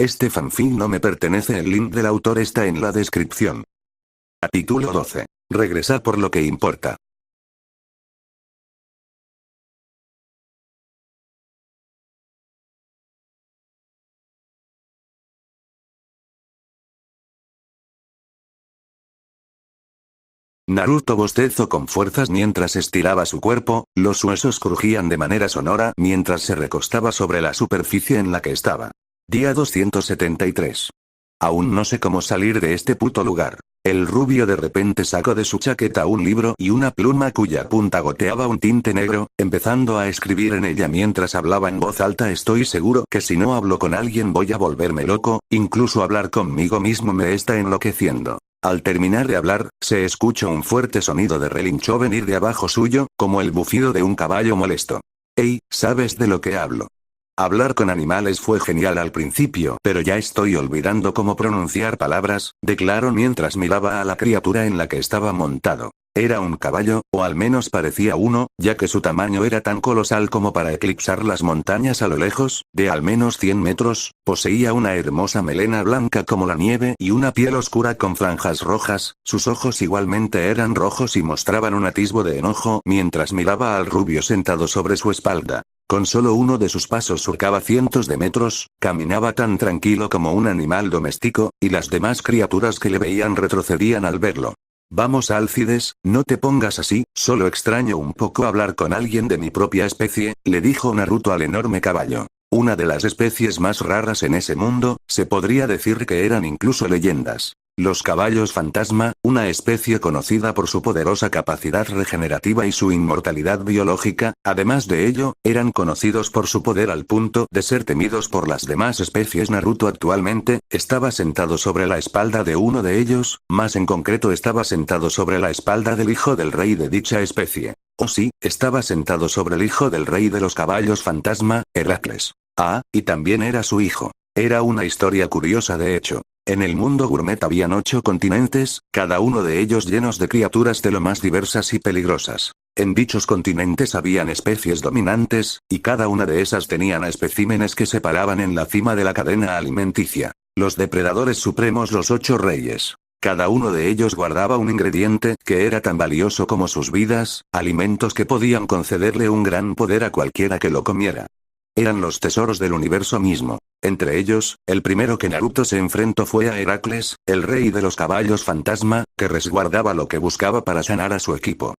Este fanfic no me pertenece, el link del autor está en la descripción. Capítulo 12. Regresar por lo que importa. Naruto bostezó con fuerzas mientras estiraba su cuerpo, los huesos crujían de manera sonora mientras se recostaba sobre la superficie en la que estaba. Día 273. Aún no sé cómo salir de este puto lugar. El rubio de repente sacó de su chaqueta un libro y una pluma cuya punta goteaba un tinte negro, empezando a escribir en ella mientras hablaba en voz alta. Estoy seguro que si no hablo con alguien voy a volverme loco, incluso hablar conmigo mismo me está enloqueciendo. Al terminar de hablar, se escuchó un fuerte sonido de relincho venir de abajo suyo, como el bufido de un caballo molesto. Hey, ¿sabes de lo que hablo? Hablar con animales fue genial al principio, pero ya estoy olvidando cómo pronunciar palabras, declaró mientras miraba a la criatura en la que estaba montado. Era un caballo, o al menos parecía uno, ya que su tamaño era tan colosal como para eclipsar las montañas a lo lejos, de al menos 100 metros, poseía una hermosa melena blanca como la nieve y una piel oscura con franjas rojas, sus ojos igualmente eran rojos y mostraban un atisbo de enojo mientras miraba al rubio sentado sobre su espalda. Con solo uno de sus pasos surcaba cientos de metros, caminaba tan tranquilo como un animal doméstico, y las demás criaturas que le veían retrocedían al verlo. Vamos Alcides, no te pongas así, solo extraño un poco hablar con alguien de mi propia especie, le dijo Naruto al enorme caballo. Una de las especies más raras en ese mundo, se podría decir que eran incluso leyendas. Los caballos fantasma, una especie conocida por su poderosa capacidad regenerativa y su inmortalidad biológica, además de ello, eran conocidos por su poder al punto de ser temidos por las demás especies. Naruto actualmente, estaba sentado sobre la espalda de uno de ellos, más en concreto estaba sentado sobre la espalda del hijo del rey de dicha especie. Oh sí, estaba sentado sobre el hijo del rey de los caballos fantasma, Heracles. Ah, y también era su hijo. Era una historia curiosa de hecho. En el mundo gourmet habían 8 continentes, cada uno de ellos llenos de criaturas de lo más diversas y peligrosas. En dichos continentes habían especies dominantes, y cada una de esas tenían a especímenes que se paraban en la cima de la cadena alimenticia. Los depredadores supremos, los 8 reyes. Cada uno de ellos guardaba un ingrediente que era tan valioso como sus vidas, alimentos que podían concederle un gran poder a cualquiera que lo comiera. Eran los tesoros del universo mismo. Entre ellos, el primero que Naruto se enfrentó fue a Heracles, el rey de los caballos fantasma, que resguardaba lo que buscaba para sanar a su equipo.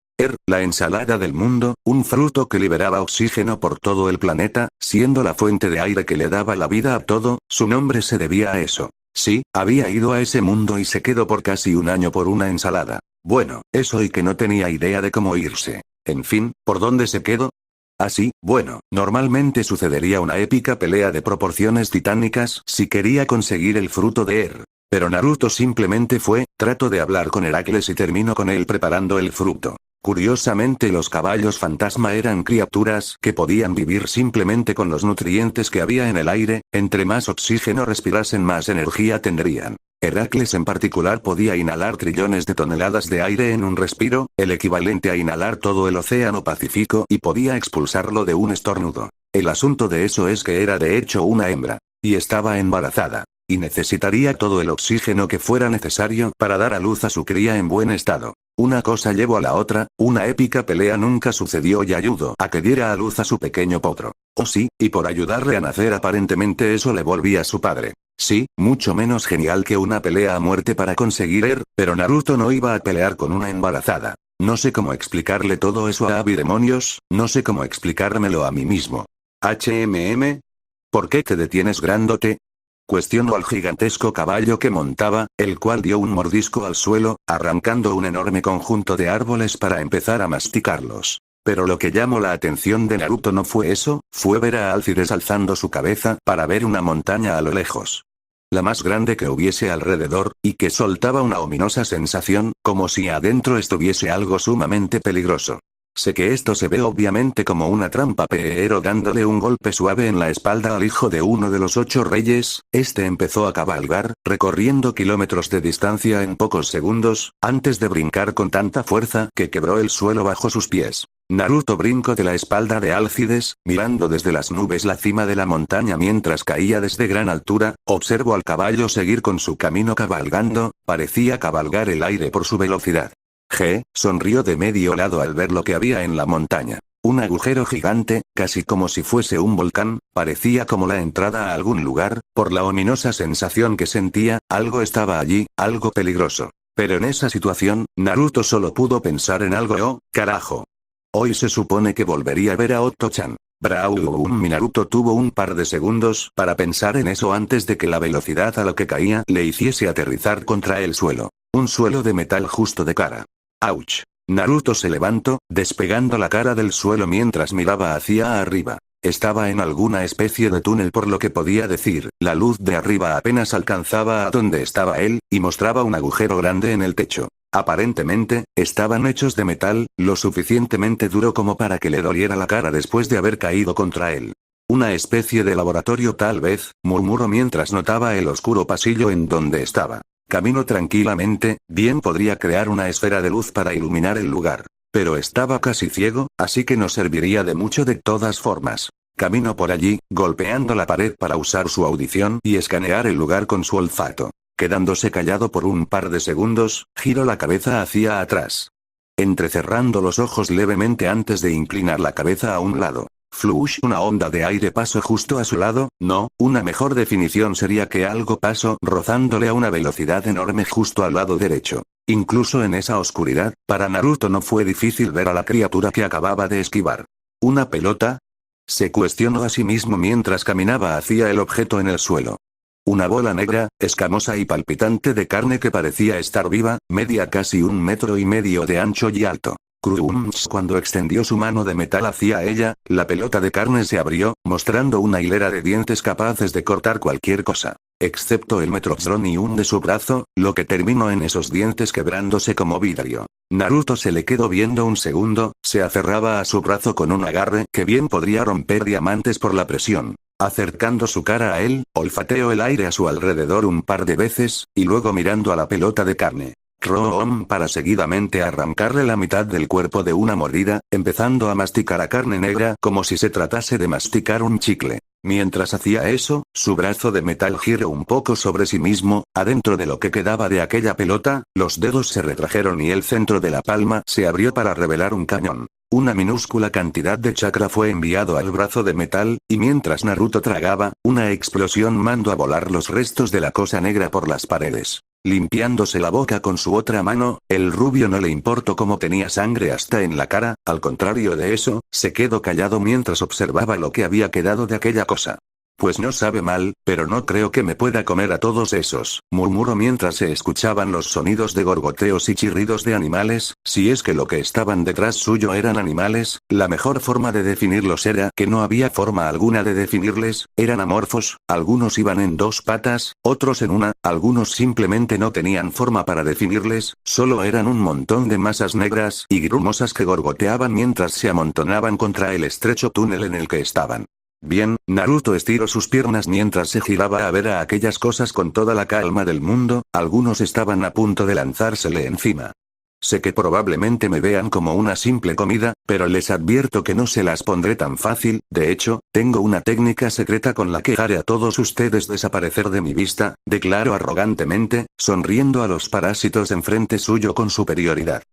La ensalada del mundo, un fruto que liberaba oxígeno por todo el planeta, siendo la fuente de aire que le daba la vida a todo, su nombre se debía a eso. Sí, había ido a ese mundo y se quedó por casi un año por una ensalada. Bueno, eso y que no tenía idea de cómo irse. En fin, ¿por dónde se quedó? Así, bueno, normalmente sucedería una épica pelea de proporciones titánicas si quería conseguir el fruto de pero Naruto simplemente trató de hablar con Heracles y terminó con él preparando el fruto. Curiosamente los caballos fantasma eran criaturas que podían vivir simplemente con los nutrientes que había en el aire, entre más oxígeno respirasen más energía tendrían. Heracles en particular podía inhalar trillones de toneladas de aire en un respiro, el equivalente a inhalar todo el océano Pacífico, y podía expulsarlo de un estornudo. El asunto de eso es que era de hecho una hembra. Y estaba embarazada. Y necesitaría todo el oxígeno que fuera necesario para dar a luz a su cría en buen estado. Una cosa llevó a la otra, una épica pelea nunca sucedió y ayudó a que diera a luz a su pequeño potro. Oh sí, y por ayudarle a nacer aparentemente eso le volvía su padre. Sí, mucho menos genial que una pelea a muerte para conseguir pero Naruto no iba a pelear con una embarazada. No sé cómo explicarle todo eso a Abi demonios, no sé cómo explicármelo a mí mismo. ¿Por qué te detienes grandote? Cuestionó al gigantesco caballo que montaba, el cual dio un mordisco al suelo, arrancando un enorme conjunto de árboles para empezar a masticarlos. Pero lo que llamó la atención de Naruto no fue eso, fue ver a Alcides alzando su cabeza para ver una montaña a lo lejos. La más grande que hubiese alrededor, y que soltaba una ominosa sensación, como si adentro estuviese algo sumamente peligroso. Sé que esto se ve obviamente como una trampa, pero dándole un golpe suave en la espalda al hijo de uno de los 8 reyes, este empezó a cabalgar, recorriendo kilómetros de distancia en pocos segundos, antes de brincar con tanta fuerza que quebró el suelo bajo sus pies. Naruto brincó de la espalda de Álcides, mirando desde las nubes la cima de la montaña mientras caía desde gran altura, observó al caballo seguir con su camino cabalgando, parecía cabalgar el aire por su velocidad. Sonrió de medio lado al ver lo que había en la montaña. Un agujero gigante, casi como si fuese un volcán, parecía como la entrada a algún lugar, por la ominosa sensación que sentía, algo estaba allí, algo peligroso. Pero en esa situación, Naruto solo pudo pensar en algo. ¡Oh, carajo! Hoy se supone que volvería a ver a Otto-chan. Naruto tuvo un par de segundos para pensar en eso antes de que la velocidad a la que caía le hiciese aterrizar contra el suelo. Un suelo de metal justo de cara. ¡Auch! Naruto se levantó, despegando la cara del suelo mientras miraba hacia arriba. Estaba en alguna especie de túnel por lo que podía decir, la luz de arriba apenas alcanzaba a donde estaba él, y mostraba un agujero grande en el techo. Aparentemente, estaban hechos de metal, lo suficientemente duro como para que le doliera la cara después de haber caído contra él. Una especie de laboratorio tal vez, murmuró mientras notaba el oscuro pasillo en donde estaba. Caminó tranquilamente, bien podría crear una esfera de luz para iluminar el lugar. Pero estaba casi ciego, así que no serviría de mucho de todas formas. Caminó por allí, golpeando la pared para usar su audición y escanear el lugar con su olfato. Quedándose callado por un par de segundos, giró la cabeza hacia atrás. Entrecerrando los ojos levemente antes de inclinar la cabeza a un lado. Flush, una onda de aire pasó justo a su lado, no, una mejor definición sería que algo pasó rozándole a una velocidad enorme justo al lado derecho. Incluso en esa oscuridad, para Naruto no fue difícil ver a la criatura que acababa de esquivar. ¿Una pelota? Se cuestionó a sí mismo mientras caminaba hacia el objeto en el suelo. Una bola negra, escamosa y palpitante de carne que parecía estar viva, medía casi 1,5 metros de ancho y alto. Cuando extendió su mano de metal hacia ella, la pelota de carne se abrió, mostrando una hilera de dientes capaces de cortar cualquier cosa. Excepto el Metrozronium de su brazo, lo que terminó en esos dientes quebrándose como vidrio. Naruto se le quedó viendo un segundo, se aferraba a su brazo con un agarre que bien podría romper diamantes por la presión. Acercando su cara a él, olfateó el aire a su alrededor un par de veces, y luego mirando a la pelota de carne. Para seguidamente arrancarle la mitad del cuerpo de una mordida, empezando a masticar a carne negra como si se tratase de masticar un chicle. Mientras hacía eso, su brazo de metal giró un poco sobre sí mismo, adentro de lo que quedaba de aquella pelota, los dedos se retrajeron y el centro de la palma se abrió para revelar un cañón. Una minúscula cantidad de chakra fue enviado al brazo de metal, y mientras Naruto tragaba, una explosión mandó a volar los restos de la cosa negra por las paredes. Limpiándose la boca con su otra mano, el rubio no le importó cómo tenía sangre hasta en la cara, al contrario de eso, se quedó callado mientras observaba lo que había quedado de aquella cosa. Pues no sabe mal, pero no creo que me pueda comer a todos esos, murmuró mientras se escuchaban los sonidos de gorgoteos y chirridos de animales, si es que lo que estaban detrás suyo eran animales, la mejor forma de definirlos era que no había forma alguna de definirles, eran amorfos, algunos iban en 2 patas, otros en una, algunos simplemente no tenían forma para definirles, solo eran un montón de masas negras y grumosas que gorgoteaban mientras se amontonaban contra el estrecho túnel en el que estaban. Bien, Naruto estiró sus piernas mientras se giraba a ver a aquellas cosas con toda la calma del mundo, algunos estaban a punto de lanzársele encima. Sé que probablemente me vean como una simple comida, pero les advierto que no se las pondré tan fácil, de hecho, tengo una técnica secreta con la que haré a todos ustedes desaparecer de mi vista, declaró arrogantemente, sonriendo a los parásitos enfrente suyo con superioridad.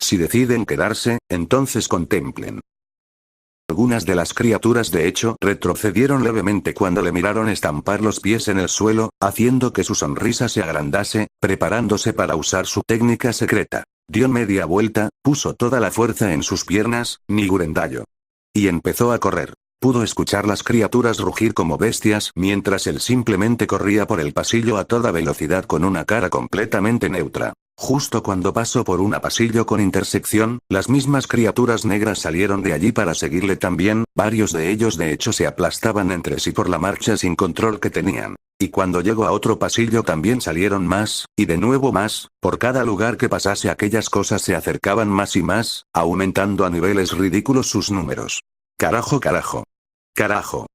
Si deciden quedarse, entonces contemplen. Algunas de las criaturas de hecho retrocedieron levemente cuando le miraron estampar los pies en el suelo, haciendo que su sonrisa se agrandase, preparándose para usar su técnica secreta. Dio media vuelta, puso toda la fuerza en sus piernas, Nigurendayo. Y empezó a correr. Pudo escuchar las criaturas rugir como bestias mientras él simplemente corría por el pasillo a toda velocidad con una cara completamente neutra. Justo cuando pasó por un pasillo con intersección, las mismas criaturas negras salieron de allí para seguirle también, varios de ellos de hecho se aplastaban entre sí por la marcha sin control que tenían. Y cuando llegó a otro pasillo también salieron más, y de nuevo más, por cada lugar que pasase aquellas cosas se acercaban más y más, aumentando a niveles ridículos sus números. Carajo. Carajo.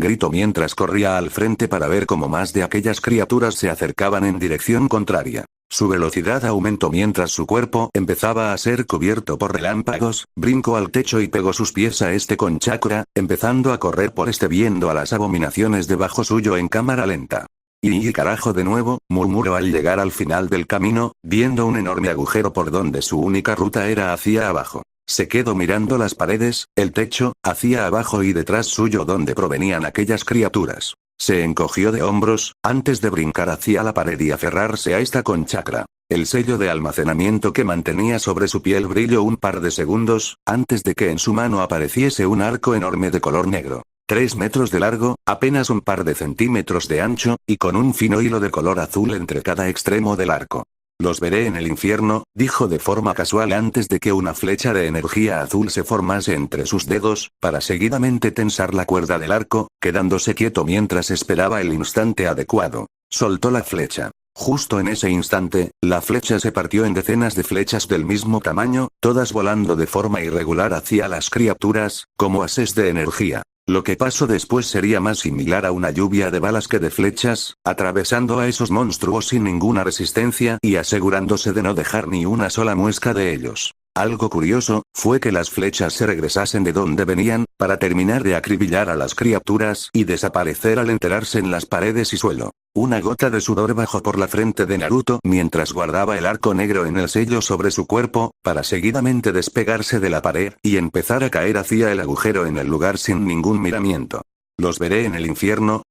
gritó mientras corría al frente para ver cómo más de aquellas criaturas se acercaban en dirección contraria. Su velocidad aumentó mientras su cuerpo empezaba a ser cubierto por relámpagos, brincó al techo y pegó sus pies a este con chakra, empezando a correr por este viendo a las abominaciones debajo suyo en cámara lenta. Y carajo de nuevo, murmuró al llegar al final del camino, viendo un enorme agujero por donde su única ruta era hacia abajo. Se quedó mirando las paredes, el techo, hacia abajo y detrás suyo donde provenían aquellas criaturas. Se encogió de hombros, antes de brincar hacia la pared y aferrarse a esta con chakra. El sello de almacenamiento que mantenía sobre su piel brilló un par de segundos, antes de que en su mano apareciese un arco enorme de color negro. 3 metros de largo, apenas un par de centímetros de ancho, y con un fino hilo de color azul entre cada extremo del arco. Los veré en el infierno, dijo de forma casual antes de que una flecha de energía azul se formase entre sus dedos, para seguidamente tensar la cuerda del arco, quedándose quieto mientras esperaba el instante adecuado. Soltó la flecha. Justo en ese instante, la flecha se partió en decenas de flechas del mismo tamaño, todas volando de forma irregular hacia las criaturas, como haces de energía. Lo que pasó después sería más similar a una lluvia de balas que de flechas, atravesando a esos monstruos sin ninguna resistencia y asegurándose de no dejar ni una sola muesca de ellos. Algo curioso, fue que las flechas se regresasen de donde venían, para terminar de acribillar a las criaturas y desaparecer al enterarse en las paredes y suelo. Una gota de sudor bajó por la frente de Naruto mientras guardaba el arco negro en el sello sobre su cuerpo, para seguidamente despegarse de la pared y empezar a caer hacia el agujero en el lugar sin ningún miramiento. ¿Los veré en el infierno?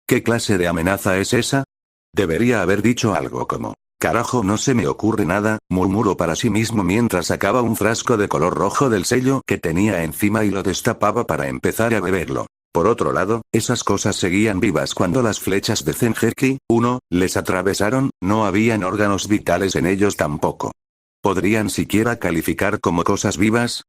¿Qué clase de amenaza es esa? Debería haber dicho algo como: carajo, no se me ocurre nada, murmuró para sí mismo mientras sacaba un frasco de color rojo del sello que tenía encima y lo destapaba para empezar a beberlo. Por otro lado, esas cosas seguían vivas cuando las flechas de Zenjeki 1 les atravesaron, no habían órganos vitales en ellos tampoco. ¿Podrían siquiera calificar como cosas vivas?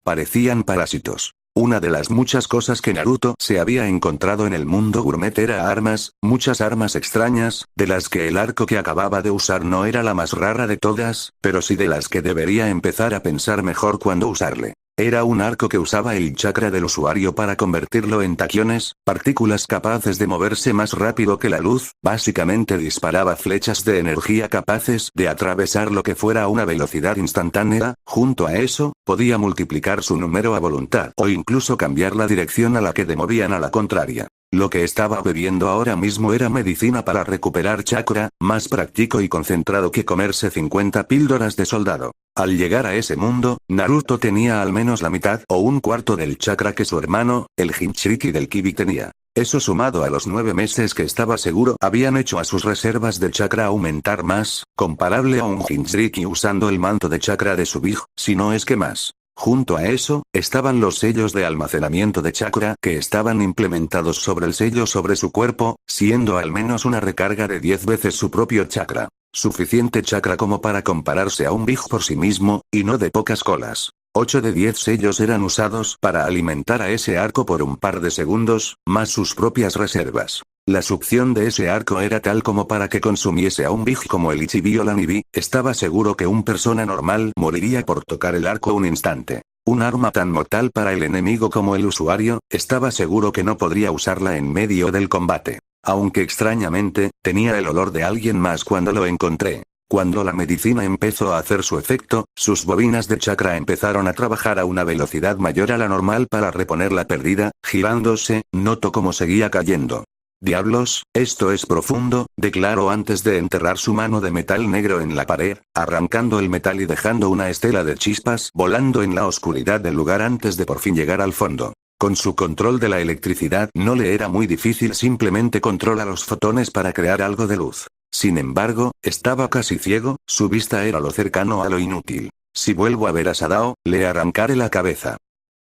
Parecían parásitos. Una de las muchas cosas que Naruto se había encontrado en el mundo gourmet era armas, muchas armas extrañas, de las que el arco que acababa de usar no era la más rara de todas, pero sí de las que debería empezar a pensar mejor cuándo usarle. Era un arco que usaba el chakra del usuario para convertirlo en taquiones, partículas capaces de moverse más rápido que la luz, básicamente disparaba flechas de energía capaces de atravesar lo que fuera a una velocidad instantánea, junto a eso, podía multiplicar su número a voluntad o incluso cambiar la dirección a la que movían a la contraria. Lo que estaba bebiendo ahora mismo era medicina para recuperar chakra, más práctico y concentrado que comerse 50 píldoras de soldado. Al llegar a ese mundo, Naruto tenía al menos la mitad o un cuarto del chakra que su hermano, el Jinchuriki del Kibi tenía. Eso sumado a los 9 meses que estaba seguro habían hecho a sus reservas de chakra aumentar más, comparable a un Jinchuriki usando el manto de chakra de su Big, si no es que más. Junto a eso, estaban los sellos de almacenamiento de chakra que estaban implementados sobre el sello sobre su cuerpo, siendo al menos una recarga de 10 veces su propio chakra. Suficiente chakra como para compararse a un Big por sí mismo, y no de pocas colas. 8 de 10 sellos eran usados para alimentar a ese arco por un par de segundos, más sus propias reservas. La succión de ese arco era tal como para que consumiese a un Big como el Ichibi o la Nibi. Estaba seguro que una persona normal moriría por tocar el arco un instante. Un arma tan mortal para el enemigo como el usuario, estaba seguro que no podría usarla en medio del combate. Aunque extrañamente, tenía el olor de alguien más cuando lo encontré. Cuando la medicina empezó a hacer su efecto, sus bobinas de chakra empezaron a trabajar a una velocidad mayor a la normal para reponer la pérdida, girándose, notó cómo seguía cayendo. Diablos, esto es profundo, declaró antes de enterrar su mano de metal negro en la pared, arrancando el metal y dejando una estela de chispas volando en la oscuridad del lugar antes de por fin llegar al fondo. Con su control de la electricidad no le era muy difícil, simplemente controla los fotones para crear algo de luz. Sin embargo, estaba casi ciego, su vista era lo cercano a lo inútil. Si vuelvo a ver a Sadao, le arrancaré la cabeza.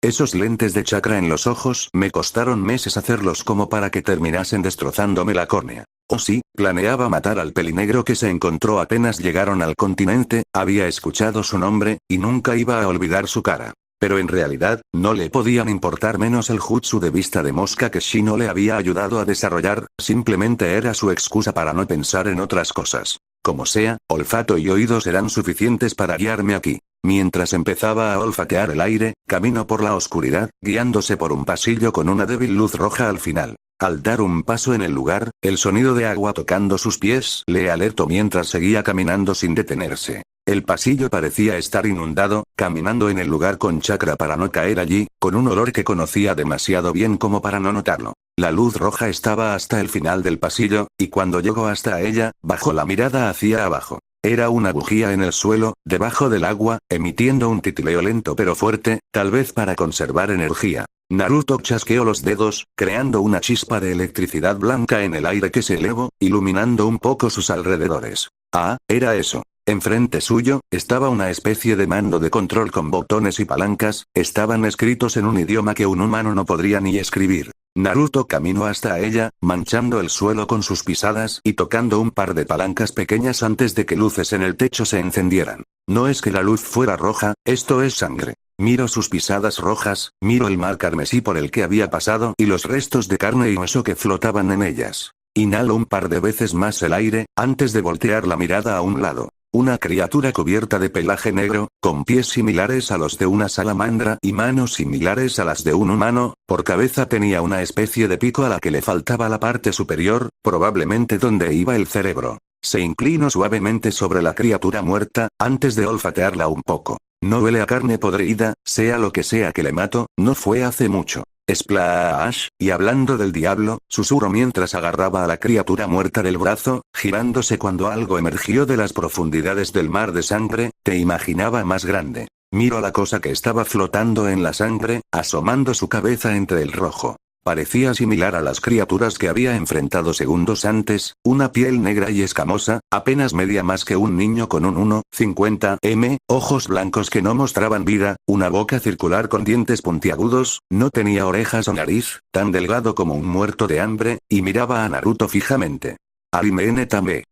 Esos lentes de chakra en los ojos me costaron meses hacerlos como para que terminasen destrozándome la córnea. Oh sí, planeaba matar al pelinegro que se encontró apenas llegaron al continente, había escuchado su nombre, y nunca iba a olvidar su cara. Pero en realidad, no le podían importar menos el jutsu de vista de mosca que Shino le había ayudado a desarrollar, simplemente era su excusa para no pensar en otras cosas. Como sea, olfato y oídos eran suficientes para guiarme aquí. Mientras empezaba a olfatear el aire, caminó por la oscuridad, guiándose por un pasillo con una débil luz roja al final. Al dar un paso en el lugar, el sonido de agua tocando sus pies le alertó mientras seguía caminando sin detenerse. El pasillo parecía estar inundado, caminando en el lugar con chakra para no caer allí, con un olor que conocía demasiado bien como para no notarlo. La luz roja estaba hasta el final del pasillo, y cuando llegó hasta ella, bajó la mirada hacia abajo. Era una bujía en el suelo, debajo del agua, emitiendo un titileo lento pero fuerte, tal vez para conservar energía. Naruto chasqueó los dedos, creando una chispa de electricidad blanca en el aire que se elevó, iluminando un poco sus alrededores. Ah, era eso. Enfrente suyo, estaba una especie de mando de control con botones y palancas, estaban escritos en un idioma que un humano no podría ni escribir. Naruto caminó hasta ella, manchando el suelo con sus pisadas y tocando un par de palancas pequeñas antes de que luces en el techo se encendieran. No es que la luz fuera roja, esto es sangre. Miro sus pisadas rojas, miro el mar carmesí por el que había pasado y los restos de carne y hueso que flotaban en ellas. Inhalo un par de veces más el aire, antes de voltear la mirada a un lado. Una criatura cubierta de pelaje negro, con pies similares a los de una salamandra y manos similares a las de un humano, por cabeza tenía una especie de pico a la que le faltaba la parte superior, probablemente donde iba el cerebro. Se inclinó suavemente sobre la criatura muerta, antes de olfatearla un poco. No huele a carne podrida, sea lo que sea que le mató, no fue hace mucho. Splash, y hablando del diablo, susurró mientras agarraba a la criatura muerta del brazo, girándose cuando algo emergió de las profundidades del mar de sangre, te imaginaba más grande. Miró la cosa que estaba flotando en la sangre, asomando su cabeza entre el rojo. Parecía similar a las criaturas que había enfrentado segundos antes, una piel negra y escamosa, apenas media más que un niño con un 1,50 m, ojos blancos que no mostraban vida, una boca circular con dientes puntiagudos, no tenía orejas o nariz, tan delgado como un muerto de hambre, y miraba a Naruto fijamente. Arime tambe.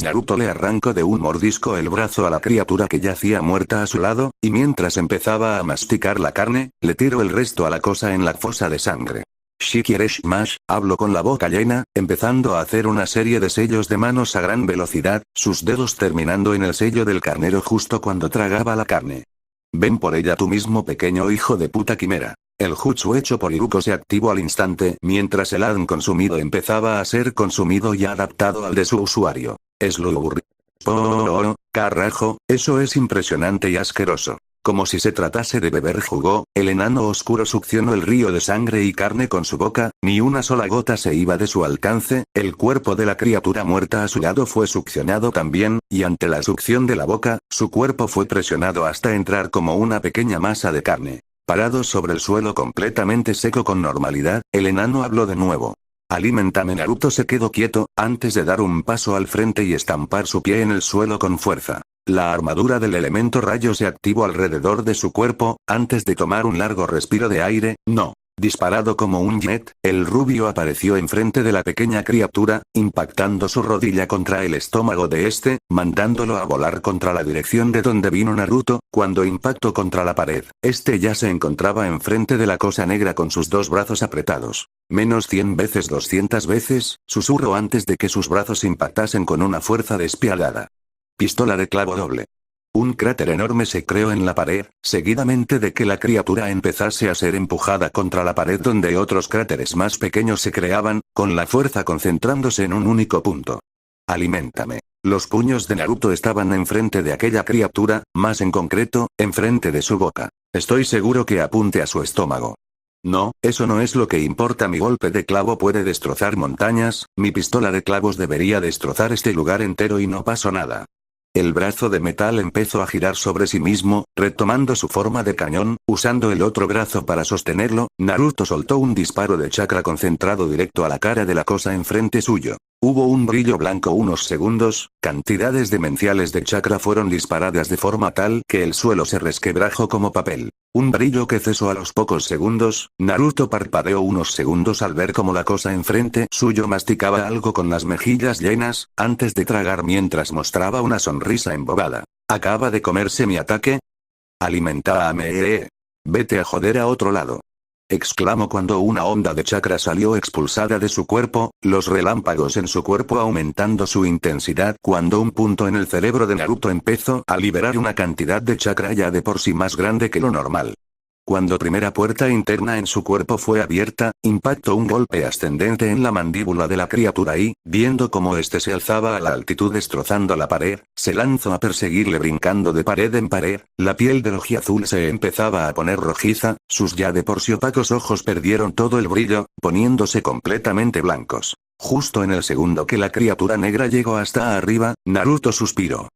Naruto le arrancó de un mordisco el brazo a la criatura que yacía muerta a su lado, y mientras empezaba a masticar la carne, le tiró el resto a la cosa en la fosa de sangre. Shikireshimash, habló con la boca llena, empezando a hacer una serie de sellos de manos a gran velocidad, sus dedos terminando en el sello del carnero justo cuando tragaba la carne. Ven por ella tú mismo, pequeño hijo de puta quimera. El jutsu hecho por Iruko se activó al instante, mientras el ADN consumido empezaba a ser consumido y adaptado al de su usuario. Slurry. Oh, carajo, eso es impresionante y asqueroso. Como si se tratase de beber jugo, el enano oscuro succionó el río de sangre y carne con su boca, ni una sola gota se iba de su alcance, el cuerpo de la criatura muerta a su lado fue succionado también, y ante la succión de la boca, su cuerpo fue presionado hasta entrar como una pequeña masa de carne. Parado sobre el suelo completamente seco con normalidad, el enano habló de nuevo. Alimentame. Naruto se quedó quieto, antes de dar un paso al frente y estampar su pie en el suelo con fuerza. La armadura del elemento rayo se activó alrededor de su cuerpo, antes de tomar un largo respiro de aire, no. Disparado como un jet, el rubio apareció enfrente de la pequeña criatura, impactando su rodilla contra el estómago de este, mandándolo a volar contra la dirección de donde vino Naruto, cuando impactó contra la pared. Este ya se encontraba enfrente de la cosa negra con sus dos brazos apretados. Menos 100 veces 200 veces, susurró antes de que sus brazos impactasen con una fuerza despiadada. Pistola de clavo doble. Un cráter enorme se creó en la pared, seguidamente de que la criatura empezase a ser empujada contra la pared donde otros cráteres más pequeños se creaban, con la fuerza concentrándose en un único punto. Aliméntame. Los puños de Naruto estaban enfrente de aquella criatura, más en concreto, enfrente de su boca. Estoy seguro que apunte a su estómago. No, eso no es lo que importa. Mi golpe de clavo puede destrozar montañas, mi pistola de clavos debería destrozar este lugar entero y no pasó nada. El brazo de metal empezó a girar sobre sí mismo, retomando su forma de cañón, usando el otro brazo para sostenerlo. Naruto soltó un disparo de chakra concentrado directo a la cara de la cosa enfrente suyo. Hubo un brillo blanco unos segundos, cantidades demenciales de chakra fueron disparadas de forma tal que el suelo se resquebrajó como papel. Un brillo que cesó a los pocos segundos. Naruto parpadeó unos segundos al ver cómo la cosa enfrente suyo masticaba algo con las mejillas llenas, antes de tragar mientras mostraba una sonrisa embobada. ¿Acaba de comerse mi ataque? Alimentame. Vete a joder a otro lado. Exclamó cuando una onda de chakra salió expulsada de su cuerpo, los relámpagos en su cuerpo aumentando su intensidad cuando un punto en el cerebro de Naruto empezó a liberar una cantidad de chakra ya de por sí más grande que lo normal. Cuando primera puerta interna en su cuerpo fue abierta, impactó un golpe ascendente en la mandíbula de la criatura y, viendo cómo este se alzaba a la altitud destrozando la pared, se lanzó a perseguirle brincando de pared en pared. La piel del ojiazul se empezaba a poner rojiza, sus ya de por sí opacos ojos perdieron todo el brillo, poniéndose completamente blancos. Justo en el segundo que la criatura negra llegó hasta arriba, Naruto suspiró.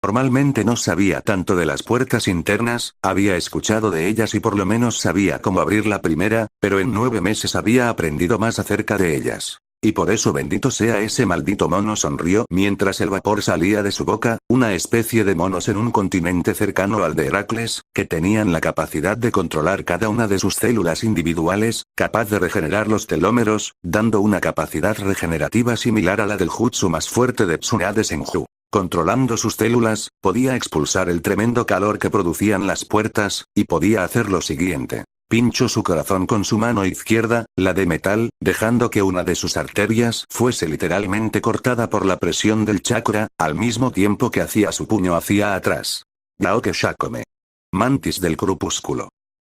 Normalmente no sabía tanto de las puertas internas, había escuchado de ellas y por lo menos sabía cómo abrir la primera, pero en 9 meses había aprendido más acerca de ellas. Y por eso bendito sea ese maldito mono, sonrió mientras el vapor salía de su boca, una especie de monos en un continente cercano al de Heracles, que tenían la capacidad de controlar cada una de sus células individuales, capaz de regenerar los telómeros, dando una capacidad regenerativa similar a la del jutsu más fuerte de Tsunade Senju. Controlando sus células, podía expulsar el tremendo calor que producían las puertas, y podía hacer lo siguiente. Pinchó su corazón con su mano izquierda, la de metal, dejando que una de sus arterias fuese literalmente cortada por la presión del chakra, al mismo tiempo que hacía su puño hacia atrás. Naoke Shakome. Mantis del crepúsculo.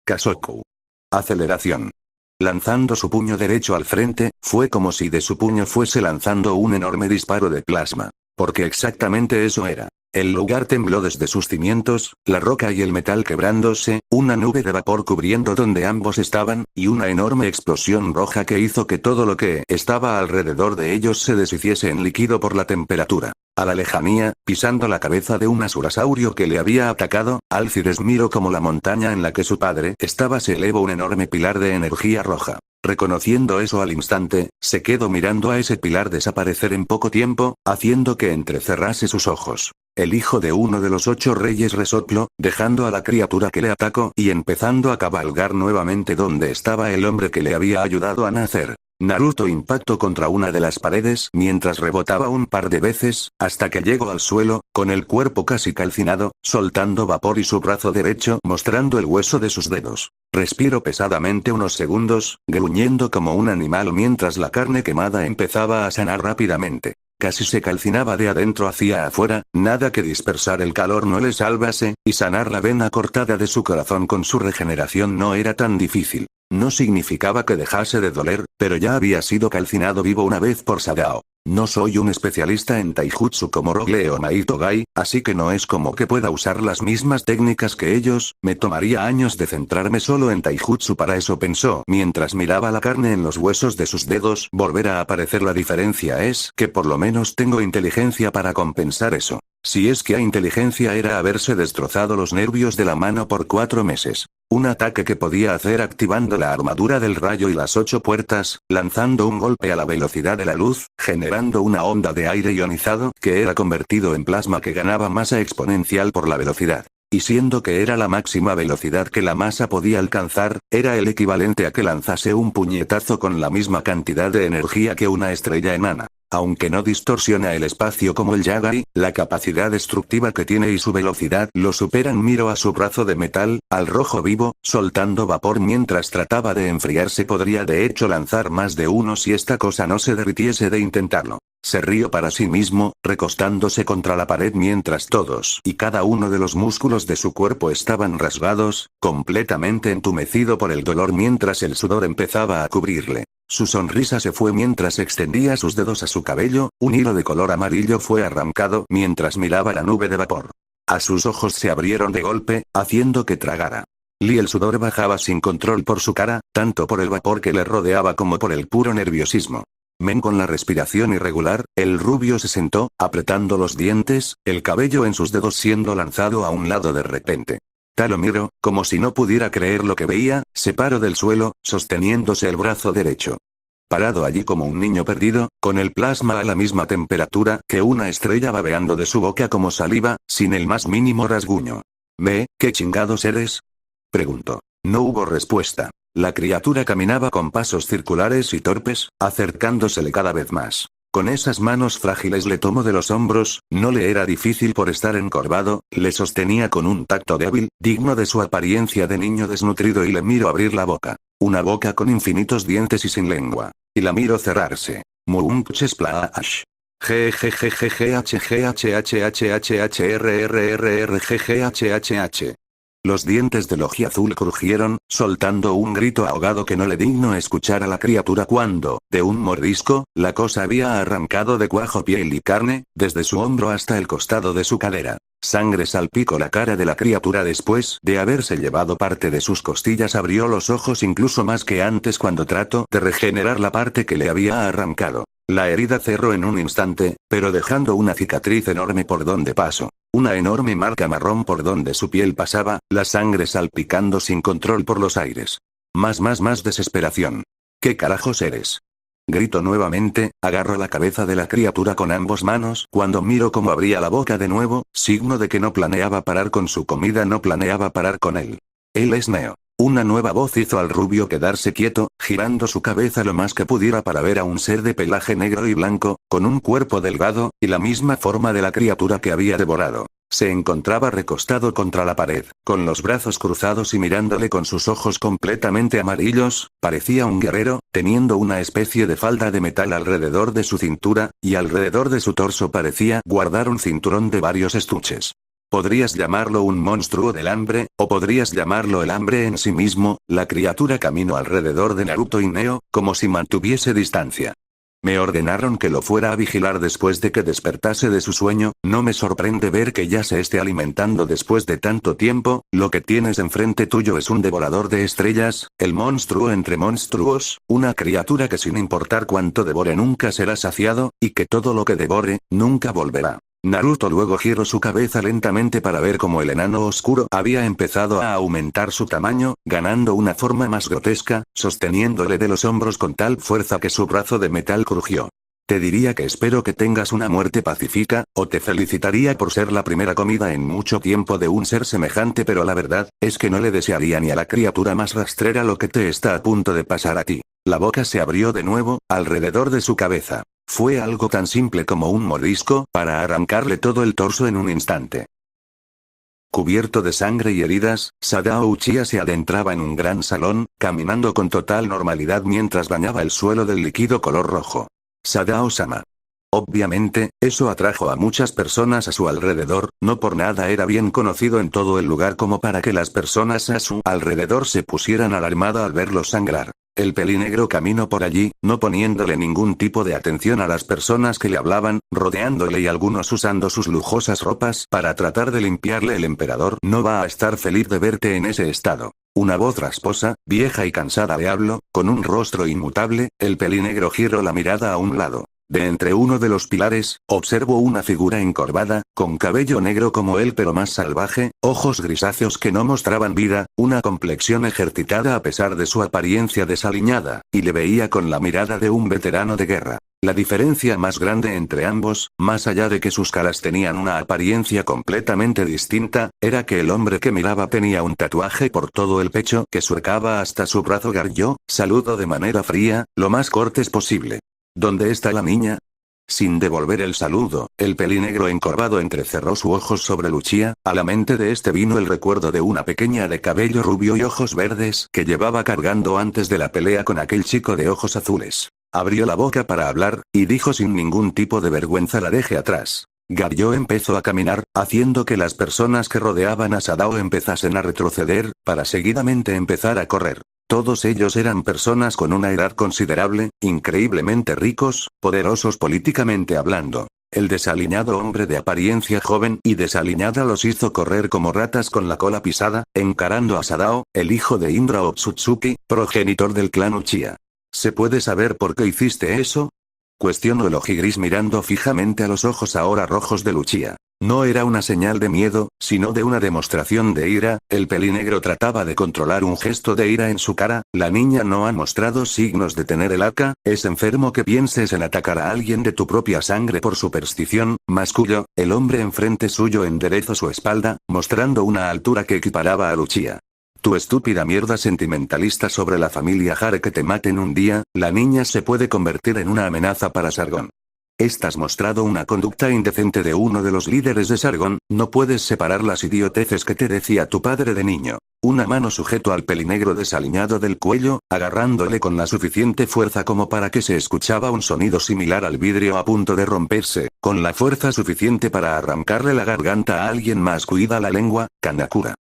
Kasoku. Aceleración. Lanzando su puño derecho al frente, fue como si de su puño fuese lanzando un enorme disparo de plasma. Porque exactamente eso era. El lugar tembló desde sus cimientos, la roca y el metal quebrándose, una nube de vapor cubriendo donde ambos estaban, y una enorme explosión roja que hizo que todo lo que estaba alrededor de ellos se deshiciese en líquido por la temperatura. A la lejanía, pisando la cabeza de un asurasaurio que le había atacado, Alcides miró como la montaña en la que su padre estaba se elevó un enorme pilar de energía roja. Reconociendo eso al instante, se quedó mirando a ese pilar desaparecer en poco tiempo, haciendo que entrecerrase sus ojos. El hijo de uno de los 8 reyes resopló, dejando a la criatura que le atacó y empezando a cabalgar nuevamente donde estaba el hombre que le había ayudado a nacer. Naruto impactó contra una de las paredes mientras rebotaba un par de veces, hasta que llegó al suelo, con el cuerpo casi calcinado, soltando vapor y su brazo derecho mostrando el hueso de sus dedos. Respiró pesadamente unos segundos, gruñendo como un animal mientras la carne quemada empezaba a sanar rápidamente. Casi se calcinaba de adentro hacia afuera, nada que dispersar el calor no le salvase, y sanar la vena cortada de su corazón con su regeneración no era tan difícil. No significaba que dejase de doler, pero ya había sido calcinado vivo una vez por Sadao. No soy un especialista en taijutsu como Rogue o Naito Gai, así que no es como que pueda usar las mismas técnicas que ellos, me tomaría años de centrarme solo en taijutsu para eso pensó mientras miraba la carne en los huesos de sus dedos volver a aparecer. La diferencia es que por lo menos tengo inteligencia para compensar eso. Si es que a inteligencia era haberse destrozado los nervios de la mano por 4 meses. Un ataque que podía hacer activando la armadura del rayo y las 8 puertas, lanzando un golpe a la velocidad de la luz, generando una onda de aire ionizado que era convertido en plasma que ganaba masa exponencial por la velocidad. Y siendo que era la máxima velocidad que la masa podía alcanzar, era el equivalente a que lanzase un puñetazo con la misma cantidad de energía que una estrella enana. Aunque no distorsiona el espacio como el Yagari, la capacidad destructiva que tiene y su velocidad lo superan. Miró a su brazo de metal, al rojo vivo, soltando vapor mientras trataba de enfriarse. Podría de hecho lanzar más de uno si esta cosa no se derritiese de intentarlo. Se rió para sí mismo, recostándose contra la pared mientras todos y cada uno de los músculos de su cuerpo estaban rasgados, completamente entumecido por el dolor mientras el sudor empezaba a cubrirle. Su sonrisa se fue mientras extendía sus dedos a su cabello, un hilo de color amarillo fue arrancado mientras miraba la nube de vapor. A sus ojos se abrieron de golpe, haciendo que tragara. El sudor bajaba sin control por su cara, tanto por el vapor que le rodeaba como por el puro nerviosismo. Con la respiración irregular, el rubio se sentó, apretando los dientes, el cabello en sus dedos siendo lanzado a un lado de repente. Taro miró, como si no pudiera creer lo que veía, se paró del suelo, sosteniéndose el brazo derecho. Parado allí como un niño perdido, con el plasma a la misma temperatura que una estrella babeando de su boca como saliva, sin el más mínimo rasguño. ¿Qué chingados eres? Preguntó. No hubo respuesta. La criatura caminaba con pasos circulares y torpes, acercándosele cada vez más. Con esas manos frágiles le tomó de los hombros, no le era difícil por estar encorvado, le sostenía con un tacto débil, digno de su apariencia de niño desnutrido y le miró abrir la boca. Una boca con infinitos dientes y sin lengua. Y la miró cerrarse. Muunch splash. G. Los dientes del ojiazul crujieron, soltando un grito ahogado que no le dignó escuchar a la criatura cuando, de un mordisco, la cosa había arrancado de cuajo piel y carne, desde su hombro hasta el costado de su cadera. Sangre salpicó la cara de la criatura después de haberse llevado parte de sus costillas. Abrió los ojos incluso más que antes cuando trató de regenerar la parte que le había arrancado. La herida cerró en un instante, pero dejando una cicatriz enorme por donde pasó. Una enorme marca marrón por donde su piel pasaba, la sangre salpicando sin control por los aires. Más desesperación. ¿Qué carajos eres? Grito nuevamente, agarro la cabeza de la criatura con ambas manos cuando miro cómo abría la boca de nuevo, signo de que no planeaba parar con su comida, no planeaba parar con él. Él es Neo. Una nueva voz hizo al rubio quedarse quieto, girando su cabeza lo más que pudiera para ver a un ser de pelaje negro y blanco, con un cuerpo delgado, y la misma forma de la criatura que había devorado. Se encontraba recostado contra la pared, con los brazos cruzados y mirándole con sus ojos completamente amarillos. Parecía un guerrero, teniendo una especie de falda de metal alrededor de su cintura, y alrededor de su torso parecía guardar un cinturón de varios estuches. Podrías llamarlo un monstruo del hambre, o podrías llamarlo el hambre en sí mismo. La criatura caminó alrededor de Naruto y Neo, como si mantuviese distancia. Me ordenaron que lo fuera a vigilar después de que despertase de su sueño. No me sorprende ver que ya se esté alimentando después de tanto tiempo. Lo que tienes enfrente tuyo es un devorador de estrellas, el monstruo entre monstruos, una criatura que sin importar cuánto devore nunca será saciado, y que todo lo que devore, nunca volverá. Naruto luego giró su cabeza lentamente para ver cómo el enano oscuro había empezado a aumentar su tamaño, ganando una forma más grotesca, sosteniéndole de los hombros con tal fuerza que su brazo de metal crujió. Te diría que espero que tengas una muerte pacífica, o te felicitaría por ser la primera comida en mucho tiempo de un ser semejante, pero la verdad, es que no le desearía ni a la criatura más rastrera lo que te está a punto de pasar a ti. La boca se abrió de nuevo, alrededor de su cabeza. Fue algo tan simple como un mordisco, para arrancarle todo el torso en un instante. Cubierto de sangre y heridas, Sadao Uchiha se adentraba en un gran salón, caminando con total normalidad mientras bañaba el suelo del líquido color rojo. Sadao-sama. Obviamente, eso atrajo a muchas personas a su alrededor, no por nada era bien conocido en todo el lugar como para que las personas a su alrededor se pusieran alarmada al verlo sangrar. El pelinegro caminó por allí, no poniéndole ningún tipo de atención a las personas que le hablaban, rodeándole y algunos usando sus lujosas ropas para tratar de limpiarle. El emperador no va a estar feliz de verte en ese estado. Una voz rasposa, vieja y cansada le habló, con un rostro inmutable. El pelinegro giró la mirada a un lado. De entre uno de los pilares, observó una figura encorvada, con cabello negro como él pero más salvaje, ojos grisáceos que no mostraban vida, una complexión ejercitada a pesar de su apariencia desaliñada, y le veía con la mirada de un veterano de guerra. La diferencia más grande entre ambos, más allá de que sus caras tenían una apariencia completamente distinta, era que el hombre que miraba tenía un tatuaje por todo el pecho que surcaba hasta su brazo. Garyo, saludó de manera fría, lo más cortés posible. ¿Dónde está la niña? Sin devolver el saludo, el pelinegro encorvado entrecerró sus ojos sobre Uchiha. A la mente de este vino el recuerdo de una pequeña de cabello rubio y ojos verdes que llevaba cargando antes de la pelea con aquel chico de ojos azules. Abrió la boca para hablar, y dijo sin ningún tipo de vergüenza: la deje atrás. Garyo empezó a caminar, haciendo que las personas que rodeaban a Sadao empezasen a retroceder, para seguidamente empezar a correr. Todos ellos eran personas con una edad considerable, increíblemente ricos, poderosos políticamente hablando. El desaliñado hombre de apariencia joven y desaliñada los hizo correr como ratas con la cola pisada, encarando a Sadao, el hijo de Indra Otsutsuki, progenitor del clan Uchiha. ¿Se puede saber por qué hiciste eso? Cuestionó el ojigris mirando fijamente a los ojos ahora rojos de Uchiha. No era una señal de miedo, sino de una demostración de ira. El pelinegro trataba de controlar un gesto de ira en su cara. La niña no ha mostrado signos de tener el haka. Es enfermo que pienses en atacar a alguien de tu propia sangre por superstición. Mascullo, el hombre enfrente suyo enderezó su espalda, mostrando una altura que equiparaba a Uchiha. Tu estúpida mierda sentimentalista sobre la familia Hare que te maten un día, la niña se puede convertir en una amenaza para Sargon. Estás mostrado una conducta indecente de uno de los líderes de Sargon, no puedes separar las idioteces que te decía tu padre de niño. Una mano sujetó al pelinegro desaliñado del cuello, agarrándole con la suficiente fuerza como para que se escuchaba un sonido similar al vidrio a punto de romperse, con la fuerza suficiente para arrancarle la garganta a alguien más. Cuida la lengua, Kanakura.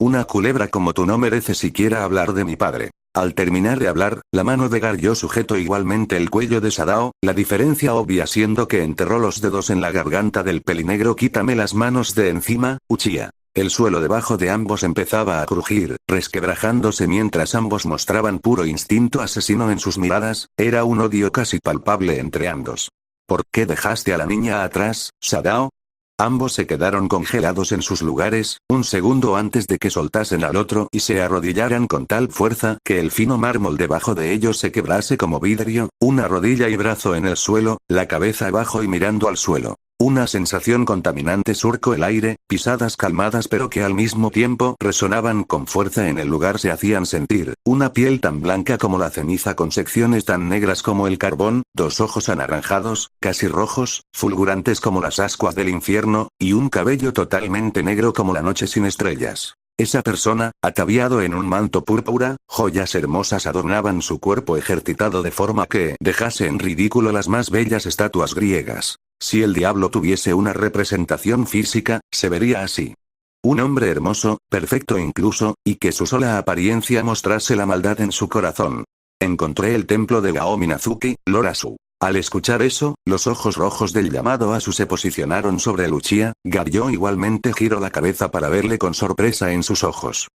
Una culebra como tú no merece siquiera hablar de mi padre. Al terminar de hablar, la mano de Garyo sujetó igualmente el cuello de Sadao, la diferencia obvia siendo que enterró los dedos en la garganta del pelinegro. Quítame las manos de encima, Uchiha. El suelo debajo de ambos empezaba a crujir, resquebrajándose mientras ambos mostraban puro instinto asesino en sus miradas, era un odio casi palpable entre ambos. ¿Por qué dejaste a la niña atrás, Sadao? Ambos se quedaron congelados en sus lugares, un segundo antes de que soltasen al otro y se arrodillaran con tal fuerza que el fino mármol debajo de ellos se quebrase como vidrio, una rodilla y brazo en el suelo, la cabeza abajo y mirando al suelo. Una sensación contaminante surcó el aire, pisadas calmadas pero que al mismo tiempo resonaban con fuerza en el lugar se hacían sentir, una piel tan blanca como la ceniza con secciones tan negras como el carbón, dos ojos anaranjados, casi rojos, fulgurantes como las ascuas del infierno, y un cabello totalmente negro como la noche sin estrellas. Esa persona, ataviado en un manto púrpura, joyas hermosas adornaban su cuerpo ejercitado de forma que dejase en ridículo las más bellas estatuas griegas. Si el diablo tuviese una representación física, se vería así. Un hombre hermoso, perfecto incluso, y que su sola apariencia mostrase la maldad en su corazón. Encontré el templo de Gao Minazuki, Lorasu. Al escuchar eso, los ojos rojos del llamado Asu se posicionaron sobre el Uchiha, Garyo igualmente giró la cabeza para verle con sorpresa en sus ojos.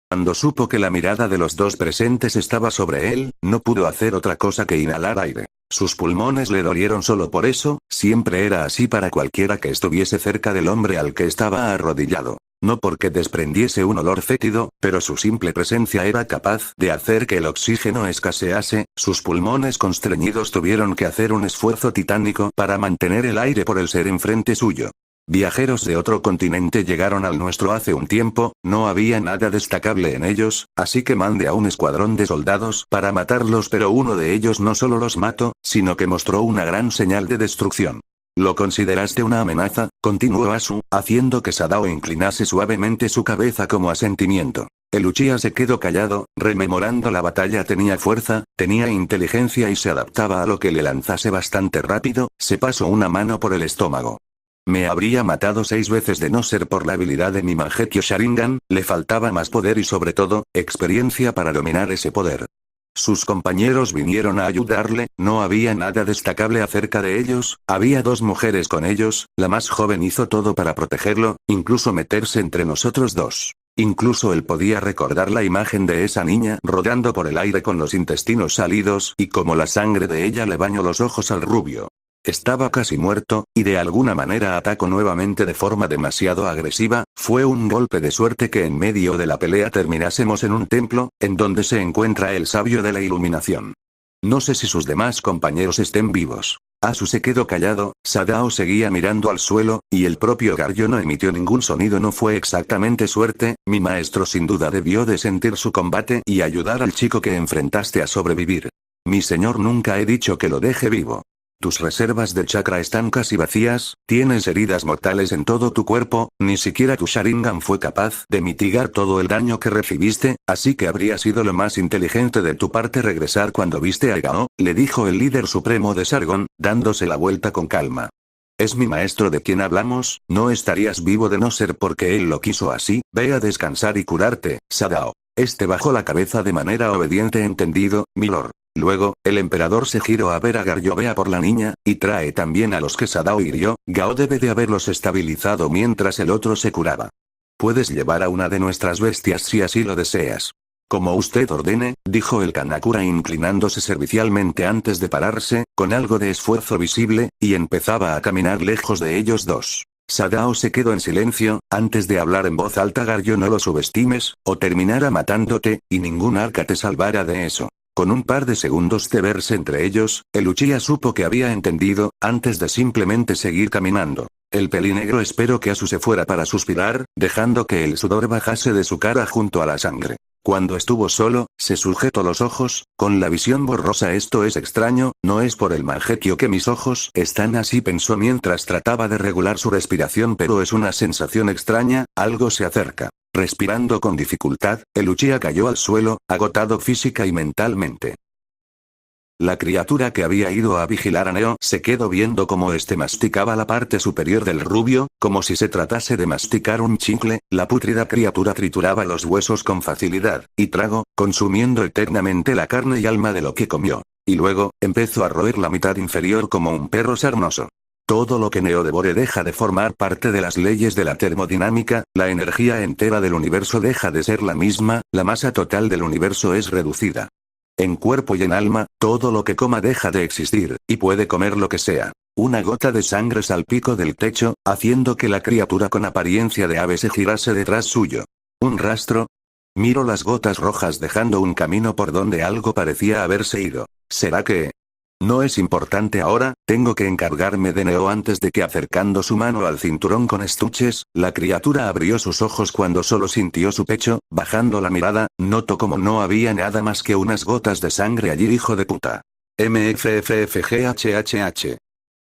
Cuando supo que la mirada de los dos presentes estaba sobre él, no pudo hacer otra cosa que inhalar aire. Sus pulmones le dolieron solo por eso, siempre era así para cualquiera que estuviese cerca del hombre al que estaba arrodillado. No porque desprendiese un olor fétido, pero su simple presencia era capaz de hacer que el oxígeno escasease, sus pulmones constreñidos tuvieron que hacer un esfuerzo titánico para mantener el aire por el ser enfrente suyo. Viajeros de otro continente llegaron al nuestro hace un tiempo, no había nada destacable en ellos, así que mandé a un escuadrón de soldados para matarlos pero uno de ellos no solo los mató, sino que mostró una gran señal de destrucción. ¿Lo consideraste una amenaza?, continuó Asu, haciendo que Sadao inclinase suavemente su cabeza como asentimiento. El Uchiha se quedó callado, rememorando la batalla tenía fuerza, tenía inteligencia y se adaptaba a lo que le lanzase bastante rápido, se pasó una mano por el estómago. Me habría matado 6 veces de no ser por la habilidad de mi Mangekyo Sharingan, le faltaba más poder y sobre todo, experiencia para dominar ese poder. Sus compañeros vinieron a ayudarle, no había nada destacable acerca de ellos, había 2 mujeres con ellos, la más joven hizo todo para protegerlo, incluso meterse entre nosotros dos. Incluso él podía recordar la imagen de esa niña rodando por el aire con los intestinos salidos y como la sangre de ella le bañó los ojos al rubio. Estaba casi muerto, y de alguna manera atacó nuevamente de forma demasiado agresiva, fue un golpe de suerte que en medio de la pelea terminásemos en un templo, en donde se encuentra el sabio de la iluminación. No sé si sus demás compañeros estén vivos. Asu se quedó callado, Sadao seguía mirando al suelo, y el propio Garyo no emitió ningún sonido. No fue exactamente suerte, mi maestro sin duda debió de sentir su combate y ayudar al chico que enfrentaste a sobrevivir. Mi señor, nunca he dicho que lo deje vivo. Tus reservas de chakra están casi vacías, tienes heridas mortales en todo tu cuerpo, ni siquiera tu Sharingan fue capaz de mitigar todo el daño que recibiste, así que habría sido lo más inteligente de tu parte regresar cuando viste a Gao, le dijo el líder supremo de Sargon, dándose la vuelta con calma. Es mi maestro de quien hablamos, no estarías vivo de no ser porque él lo quiso así, ve a descansar y curarte, Sadao. Este bajó la cabeza de manera obediente. Entendido, milord. Luego, el emperador se giró a ver a Garyo. Vea por la niña, y trae también a los que Sadao hirió, Gao debe de haberlos estabilizado mientras el otro se curaba. Puedes llevar a una de nuestras bestias si así lo deseas. Como usted ordene, dijo el Kanakura inclinándose servicialmente antes de pararse, con algo de esfuerzo visible, y empezaba a caminar lejos de ellos dos. Sadao se quedó en silencio, antes de hablar en voz alta. Garyo, no lo subestimes, o terminara matándote, y ningún arca te salvará de eso. Con un par de segundos de verse entre ellos, el Uchiha supo que había entendido, antes de simplemente seguir caminando. El pelinegro esperó que Asu se fuera para suspirar, dejando que el sudor bajase de su cara junto a la sangre. Cuando estuvo solo, se sujetó los ojos, con la visión borrosa. Esto es extraño, no es por el Mangekyo que mis ojos están así, pensó mientras trataba de regular su respiración, pero es una sensación extraña, algo se acerca. Respirando con dificultad, el Uchiha cayó al suelo, agotado física y mentalmente. La criatura que había ido a vigilar a Neo se quedó viendo cómo este masticaba la parte superior del rubio, como si se tratase de masticar un chicle. La pútrida criatura trituraba los huesos con facilidad y trago, consumiendo eternamente la carne y alma de lo que comió. Y luego, empezó a roer la mitad inferior como un perro sarnoso. Todo lo que Neo devore deja de formar parte de las leyes de la termodinámica, la energía entera del universo deja de ser la misma, la masa total del universo es reducida. En cuerpo y en alma, todo lo que coma deja de existir, y puede comer lo que sea. Una gota de sangre salpicó del techo, haciendo que la criatura con apariencia de ave se girase detrás suyo. ¿Un rastro? Miro las gotas rojas dejando un camino por donde algo parecía haberse ido. ¿Será que...? No es importante ahora, tengo que encargarme de Neo antes de que acercando su mano al cinturón con estuches, la criatura abrió sus ojos cuando solo sintió su pecho, bajando la mirada, notó como no había nada más que unas gotas de sangre allí, hijo de puta. MFFFGHHH.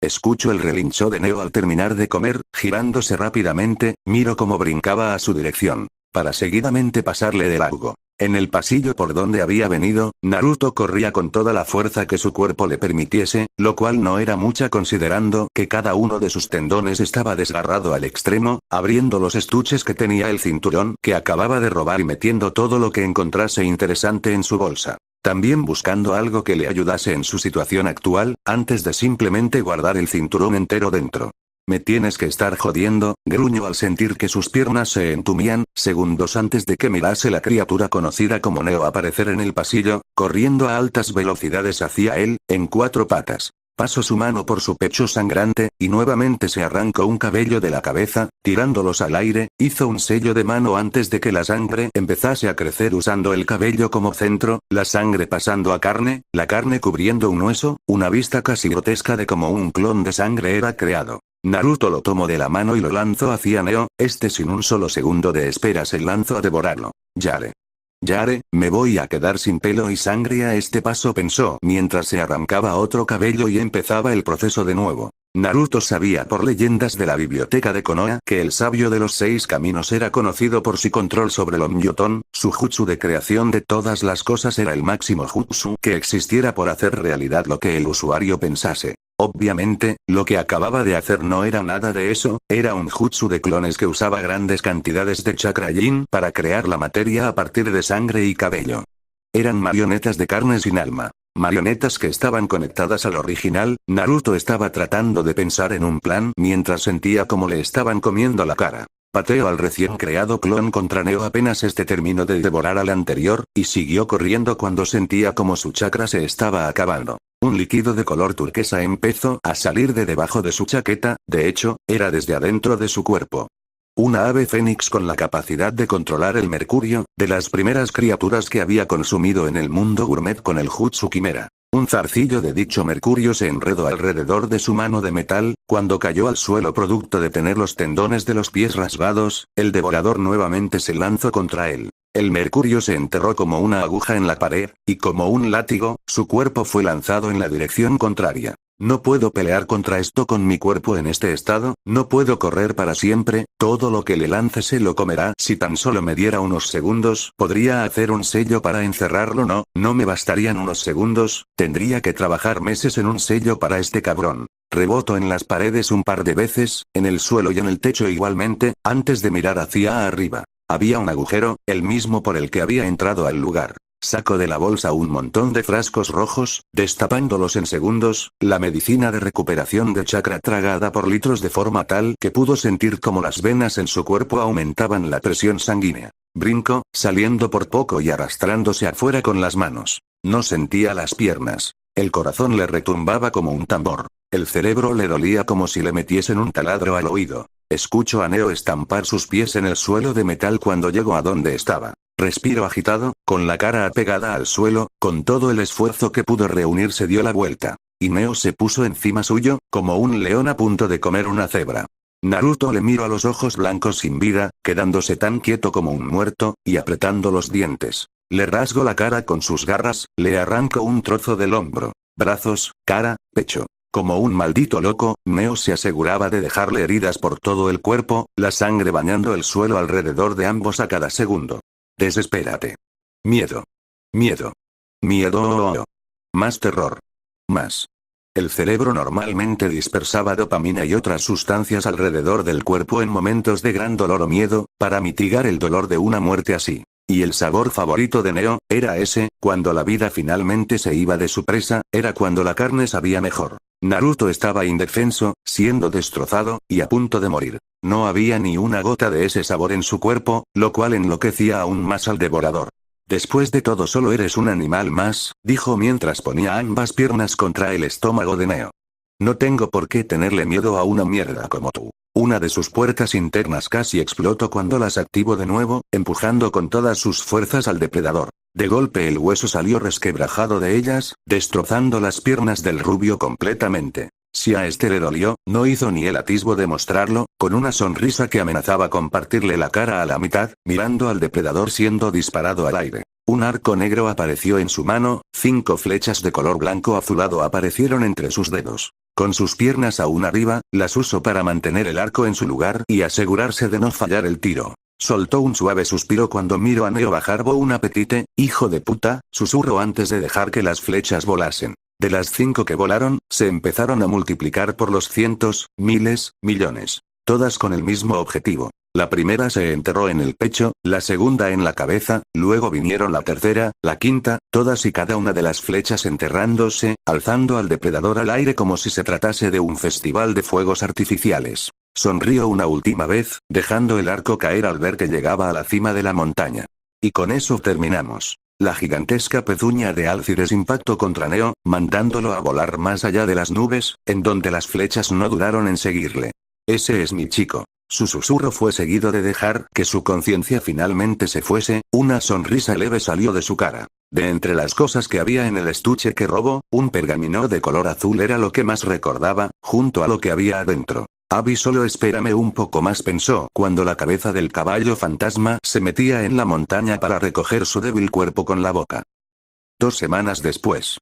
Escucho el relincho de Neo al terminar de comer, girándose rápidamente, miro cómo brincaba a su dirección, para seguidamente pasarle de largo. En el pasillo por donde había venido, Naruto corría con toda la fuerza que su cuerpo le permitiese, lo cual no era mucha considerando que cada uno de sus tendones estaba desgarrado al extremo, abriendo los estuches que tenía el cinturón que acababa de robar y metiendo todo lo que encontrase interesante en su bolsa. También buscando algo que le ayudase en su situación actual, antes de simplemente guardar el cinturón entero dentro. Me tienes que estar jodiendo, gruñó al sentir que sus piernas se entumían, segundos antes de que mirase la criatura conocida como Neo aparecer en el pasillo, corriendo a altas velocidades hacia él, en cuatro patas. Pasó su mano por su pecho sangrante, y nuevamente se arrancó un cabello de la cabeza, tirándolos al aire, hizo un sello de mano antes de que la sangre empezase a crecer usando el cabello como centro, la sangre pasando a carne, la carne cubriendo un hueso, una vista casi grotesca de cómo un clon de sangre era creado. Naruto lo tomó de la mano y lo lanzó hacia Neo, sin un solo segundo de espera se lanzó a devorarlo. Yare. Yare, me voy a quedar sin pelo y sangre a este paso, pensó mientras se arrancaba otro cabello y empezaba el proceso de nuevo. Naruto sabía por leyendas de la biblioteca de Konoha que el sabio de los 6 caminos era conocido por su control sobre el Onmyoton, su jutsu de creación de todas las cosas era el máximo jutsu que existiera por hacer realidad lo que el usuario pensase. Obviamente, lo que acababa de hacer no era nada de eso, era un jutsu de clones que usaba grandes cantidades de chakra yin para crear la materia a partir de sangre y cabello. Eran marionetas de carne sin alma. Marionetas que estaban conectadas al original. Naruto estaba tratando de pensar en un plan mientras sentía como le estaban comiendo la cara. Pateó al recién creado clon contra Neo apenas terminó de devorar al anterior, y siguió corriendo cuando sentía como su chakra se estaba acabando. Un líquido de color turquesa empezó a salir de debajo de su chaqueta, de hecho, era desde adentro de su cuerpo. Una ave fénix con la capacidad de controlar el mercurio, de las primeras criaturas que había consumido en el mundo gourmet con el jutsu quimera. Un zarcillo de dicho mercurio se enredó alrededor de su mano de metal, cuando cayó al suelo producto de tener los tendones de los pies rasgados, el devorador nuevamente se lanzó contra él. El mercurio se enterró como una aguja en la pared, y como un látigo, su cuerpo fue lanzado en la dirección contraria. No puedo pelear contra esto con mi cuerpo en este estado, no puedo correr para siempre, todo lo que le lance se lo comerá. Si tan solo me diera unos segundos, podría hacer un sello para encerrarlo. No me bastarían unos segundos, tendría que trabajar meses en un sello para este cabrón. Rebotó en las paredes un par de veces, en el suelo y en el techo igualmente, antes de mirar hacia arriba. Había un agujero, el mismo por el que había entrado al lugar. Sacó de la bolsa un montón de frascos rojos, destapándolos en segundos, la medicina de recuperación de chakra tragada por litros de forma tal que pudo sentir como las venas en su cuerpo aumentaban la presión sanguínea. Brincó, saliendo por poco y arrastrándose afuera con las manos. No sentía las piernas. El corazón le retumbaba como un tambor. El cerebro le dolía como si le metiesen un taladro al oído. Escucho a Neo estampar sus pies en el suelo de metal cuando llegó a donde estaba. Respiro agitado, con la cara apegada al suelo, con todo el esfuerzo que pudo reunir se dio la vuelta. Y Neo se puso encima suyo, como un león a punto de comer una cebra. Naruto le miró a los ojos blancos sin vida, quedándose tan quieto como un muerto, y apretando los dientes. Le rasgó la cara con sus garras, le arrancó un trozo del hombro, brazos, cara, pecho. Como un maldito loco, Neo se aseguraba de dejarle heridas por todo el cuerpo, la sangre bañando el suelo alrededor de ambos a cada segundo. Desespérate. Miedo. Miedo. Miedo. Más terror. Más. El cerebro normalmente dispersaba dopamina y otras sustancias alrededor del cuerpo en momentos de gran dolor o miedo, para mitigar el dolor de una muerte así. Y el sabor favorito de Neo, era ese, cuando la vida finalmente se iba de su presa, era cuando la carne sabía mejor. Naruto estaba indefenso, siendo destrozado, y a punto de morir. No había ni una gota de ese sabor en su cuerpo, lo cual enloquecía aún más al devorador. Después de todo solo eres un animal más, dijo mientras ponía ambas piernas contra el estómago de Neo. No tengo por qué tenerle miedo a una mierda como tú. Una de sus puertas internas casi explotó cuando las activó de nuevo, empujando con todas sus fuerzas al depredador. De golpe el hueso salió resquebrajado de ellas, destrozando las piernas del rubio completamente. Si a este le dolió, no hizo ni el atisbo de mostrarlo, con una sonrisa que amenazaba con partirle la cara a la mitad, mirando al depredador siendo disparado al aire. Un arco negro apareció en su mano, 5 flechas de color blanco azulado aparecieron entre sus dedos. Con sus piernas aún arriba, las usó para mantener el arco en su lugar y asegurarse de no fallar el tiro. Soltó un suave suspiro cuando miró a Neo bajar un apetite, hijo de puta, susurró antes de dejar que las flechas volasen. De las 5 que volaron, se empezaron a multiplicar por los cientos, miles, millones. Todas con el mismo objetivo. La primera se enterró en el pecho, la segunda en la cabeza, luego vinieron la tercera, la quinta, todas y cada una de las flechas enterrándose, alzando al depredador al aire como si se tratase de un festival de fuegos artificiales. Sonrió una última vez, dejando el arco caer al ver que llegaba a la cima de la montaña. Y con eso terminamos. La gigantesca pezuña de Alcides impactó contra Neo, mandándolo a volar más allá de las nubes, en donde las flechas no duraron en seguirle. Ese es mi chico. Su susurro fue seguido de dejar que su conciencia finalmente se fuese, una sonrisa leve salió de su cara. De entre las cosas que había en el estuche que robó, un pergamino de color azul era lo que más recordaba, junto a lo que había adentro. Abby solo espérame un poco más pensó cuando la cabeza del caballo fantasma se metía en la montaña para recoger su débil cuerpo con la boca. 2 semanas después.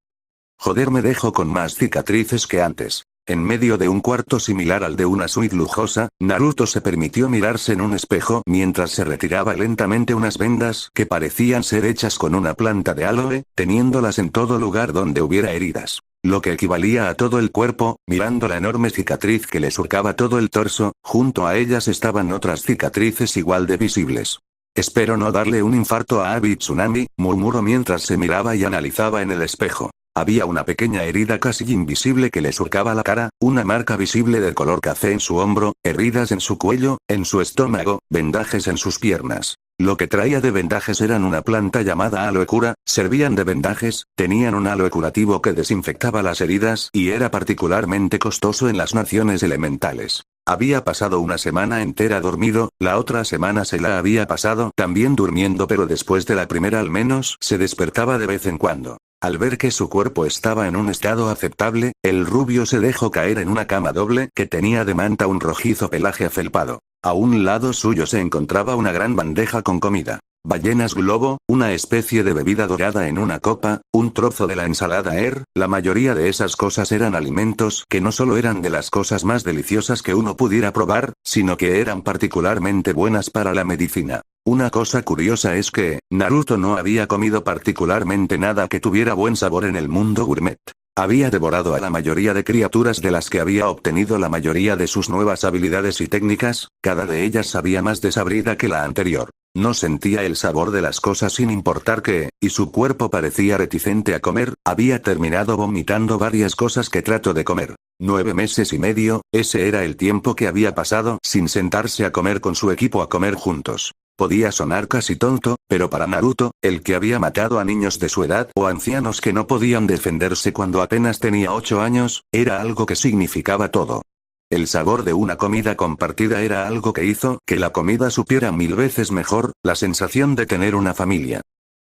Joder, me dejo con más cicatrices que antes. En medio de un cuarto similar al de una suite lujosa, Naruto se permitió mirarse en un espejo mientras se retiraba lentamente unas vendas que parecían ser hechas con una planta de aloe, teniéndolas en todo lugar donde hubiera heridas. Lo que equivalía a todo el cuerpo, mirando la enorme cicatriz que le surcaba todo el torso, junto a ellas estaban otras cicatrices igual de visibles. Espero no darle un infarto a Abi Tsunami, murmuró mientras se miraba y analizaba en el espejo. Había una pequeña herida casi invisible que le surcaba la cara, una marca visible de color café en su hombro, heridas en su cuello, en su estómago, vendajes en sus piernas. Lo que traía de vendajes eran una planta llamada aloe cura, servían de vendajes, tenían un aloe curativo que desinfectaba las heridas y era particularmente costoso en las naciones elementales. Había pasado una semana entera dormido, la otra semana se la había pasado también durmiendo, pero después de la primera al menos se despertaba de vez en cuando. Al ver que su cuerpo estaba en un estado aceptable, el rubio se dejó caer en una cama doble que tenía de manta un rojizo pelaje afelpado. A un lado suyo se encontraba una gran bandeja con comida. Ballenas globo, una especie de bebida dorada en una copa, un trozo de la ensalada la mayoría de esas cosas eran alimentos que no solo eran de las cosas más deliciosas que uno pudiera probar, sino que eran particularmente buenas para la medicina. Una cosa curiosa es que, Naruto no había comido particularmente nada que tuviera buen sabor en el mundo gourmet. Había devorado a la mayoría de criaturas de las que había obtenido la mayoría de sus nuevas habilidades y técnicas, cada de ellas sabía más desabrida que la anterior. No sentía el sabor de las cosas sin importar qué, y su cuerpo parecía reticente a comer, había terminado vomitando varias cosas que trató de comer. 9 meses y medio, ese era el tiempo que había pasado sin sentarse a comer con su equipo a comer juntos. Podía sonar casi tonto, pero para Naruto, el que había matado a niños de su edad o ancianos que no podían defenderse cuando apenas tenía 8 años, era algo que significaba todo. El sabor de una comida compartida era algo que hizo que la comida supiera 1000 veces mejor, la sensación de tener una familia.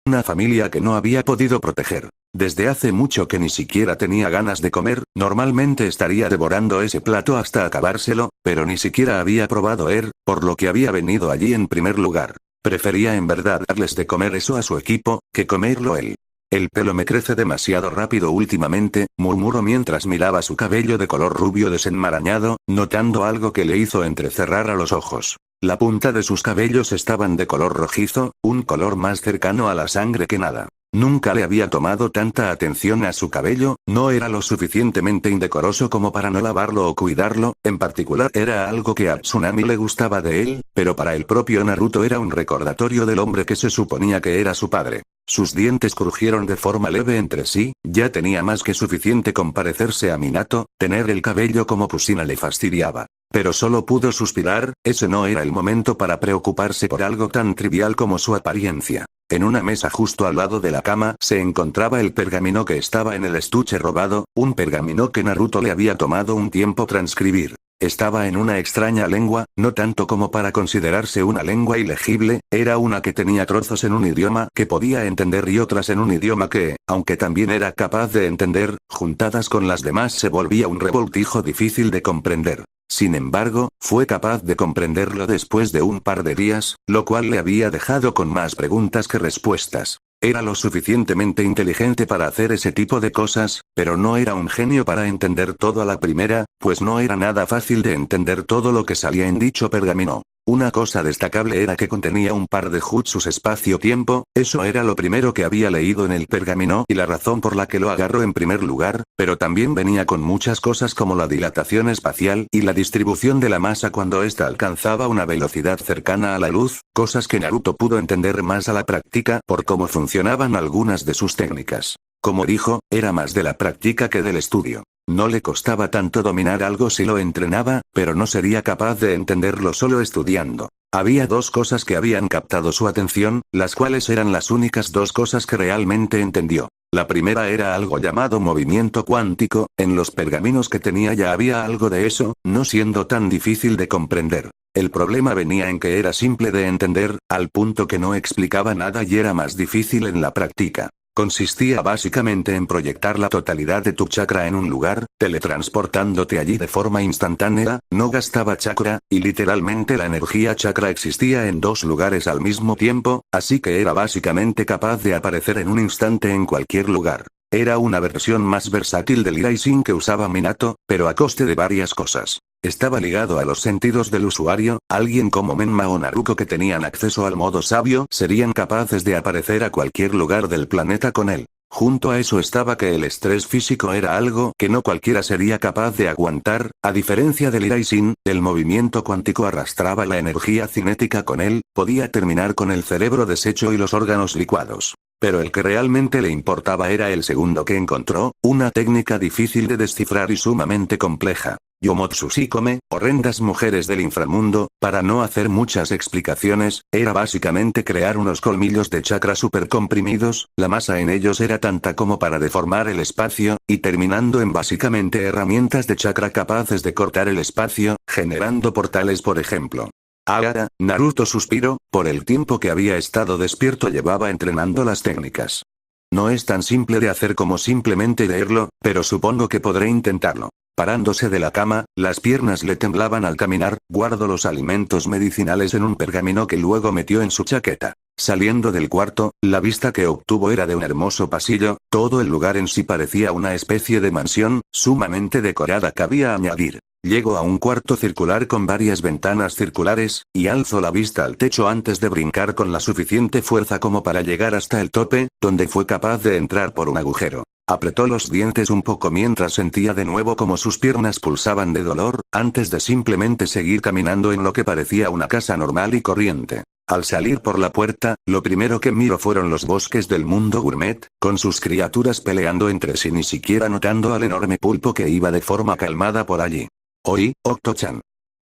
Una familia que no había podido proteger. Desde hace mucho que ni siquiera tenía ganas de comer, normalmente estaría devorando ese plato hasta acabárselo, pero ni siquiera había probado por lo que había venido allí en primer lugar. Prefería en verdad darles de comer eso a su equipo, que comerlo él. El pelo me crece demasiado rápido últimamente, murmuró mientras miraba su cabello de color rubio desenmarañado, notando algo que le hizo entrecerrar a los ojos. La punta de sus cabellos estaban de color rojizo, un color más cercano a la sangre que nada. Nunca le había tomado tanta atención a su cabello, no era lo suficientemente indecoroso como para no lavarlo o cuidarlo, en particular era algo que a Tsunami le gustaba de él, pero para el propio Naruto era un recordatorio del hombre que se suponía que era su padre. Sus dientes crujieron de forma leve entre sí, ya tenía más que suficiente con parecerse a Minato, tener el cabello como Kusina le fastidiaba. Pero solo pudo suspirar, ese no era el momento para preocuparse por algo tan trivial como su apariencia. En una mesa justo al lado de la cama se encontraba el pergamino que estaba en el estuche robado, un pergamino que Naruto le había tomado un tiempo transcribir. Estaba en una extraña lengua, no tanto como para considerarse una lengua ilegible, era una que tenía trozos en un idioma que podía entender y otras en un idioma que, aunque también era capaz de entender, juntadas con las demás se volvía un revoltijo difícil de comprender. Sin embargo, fue capaz de comprenderlo después de un par de días, lo cual le había dejado con más preguntas que respuestas. Era lo suficientemente inteligente para hacer ese tipo de cosas, pero no era un genio para entender todo a la primera, pues no era nada fácil de entender todo lo que salía en dicho pergamino. Una cosa destacable era que contenía un par de jutsus espacio-tiempo, eso era lo primero que había leído en el pergamino y la razón por la que lo agarró en primer lugar, pero también venía con muchas cosas como la dilatación espacial y la distribución de la masa cuando ésta alcanzaba una velocidad cercana a la luz, cosas que Naruto pudo entender más a la práctica por cómo funcionaban algunas de sus técnicas. Como dijo, era más de la práctica que del estudio. No le costaba tanto dominar algo si lo entrenaba, pero no sería capaz de entenderlo solo estudiando. Había dos cosas que habían captado su atención, las cuales eran las únicas dos cosas que realmente entendió. La primera era algo llamado movimiento cuántico, en los pergaminos que tenía ya había algo de eso, no siendo tan difícil de comprender. El problema venía en que era simple de entender, al punto que no explicaba nada y era más difícil en la práctica. Consistía básicamente en proyectar la totalidad de tu chakra en un lugar, teletransportándote allí de forma instantánea, no gastaba chakra, y literalmente la energía chakra existía en dos lugares al mismo tiempo, así que era básicamente capaz de aparecer en un instante en cualquier lugar. Era una versión más versátil del Iraisin que usaba Minato, pero a coste de varias cosas. Estaba ligado a los sentidos del usuario, alguien como Menma o Naruto que tenían acceso al modo sabio serían capaces de aparecer a cualquier lugar del planeta con él. Junto a eso estaba que el estrés físico era algo que no cualquiera sería capaz de aguantar, a diferencia del Iraisin, el movimiento cuántico arrastraba la energía cinética con él, podía terminar con el cerebro deshecho y los órganos licuados. Pero el que realmente le importaba era el segundo que encontró, una técnica difícil de descifrar y sumamente compleja. Yomotsu Shikome, horrendas mujeres del inframundo, para no hacer muchas explicaciones, era básicamente crear unos colmillos de chakra supercomprimidos, la masa en ellos era tanta como para deformar el espacio, y terminando en básicamente herramientas de chakra capaces de cortar el espacio, generando portales por ejemplo. Ahora, Naruto suspiró, por el tiempo que había estado despierto llevaba entrenando las técnicas. No es tan simple de hacer como simplemente leerlo, pero supongo que podré intentarlo. Parándose de la cama, las piernas le temblaban al caminar, guardó los alimentos medicinales en un pergamino que luego metió en su chaqueta. Saliendo del cuarto, la vista que obtuvo era de un hermoso pasillo, todo el lugar en sí parecía una especie de mansión, sumamente decorada cabía añadir. Llegó a un cuarto circular con varias ventanas circulares, y alzó la vista al techo antes de brincar con la suficiente fuerza como para llegar hasta el tope, donde fue capaz de entrar por un agujero. Apretó los dientes un poco mientras sentía de nuevo como sus piernas pulsaban de dolor, antes de simplemente seguir caminando en lo que parecía una casa normal y corriente. Al salir por la puerta, lo primero que miró fueron los bosques del mundo gourmet, con sus criaturas peleando entre sí ni siquiera notando al enorme pulpo que iba de forma calmada por allí. «Oí, Octo-chan.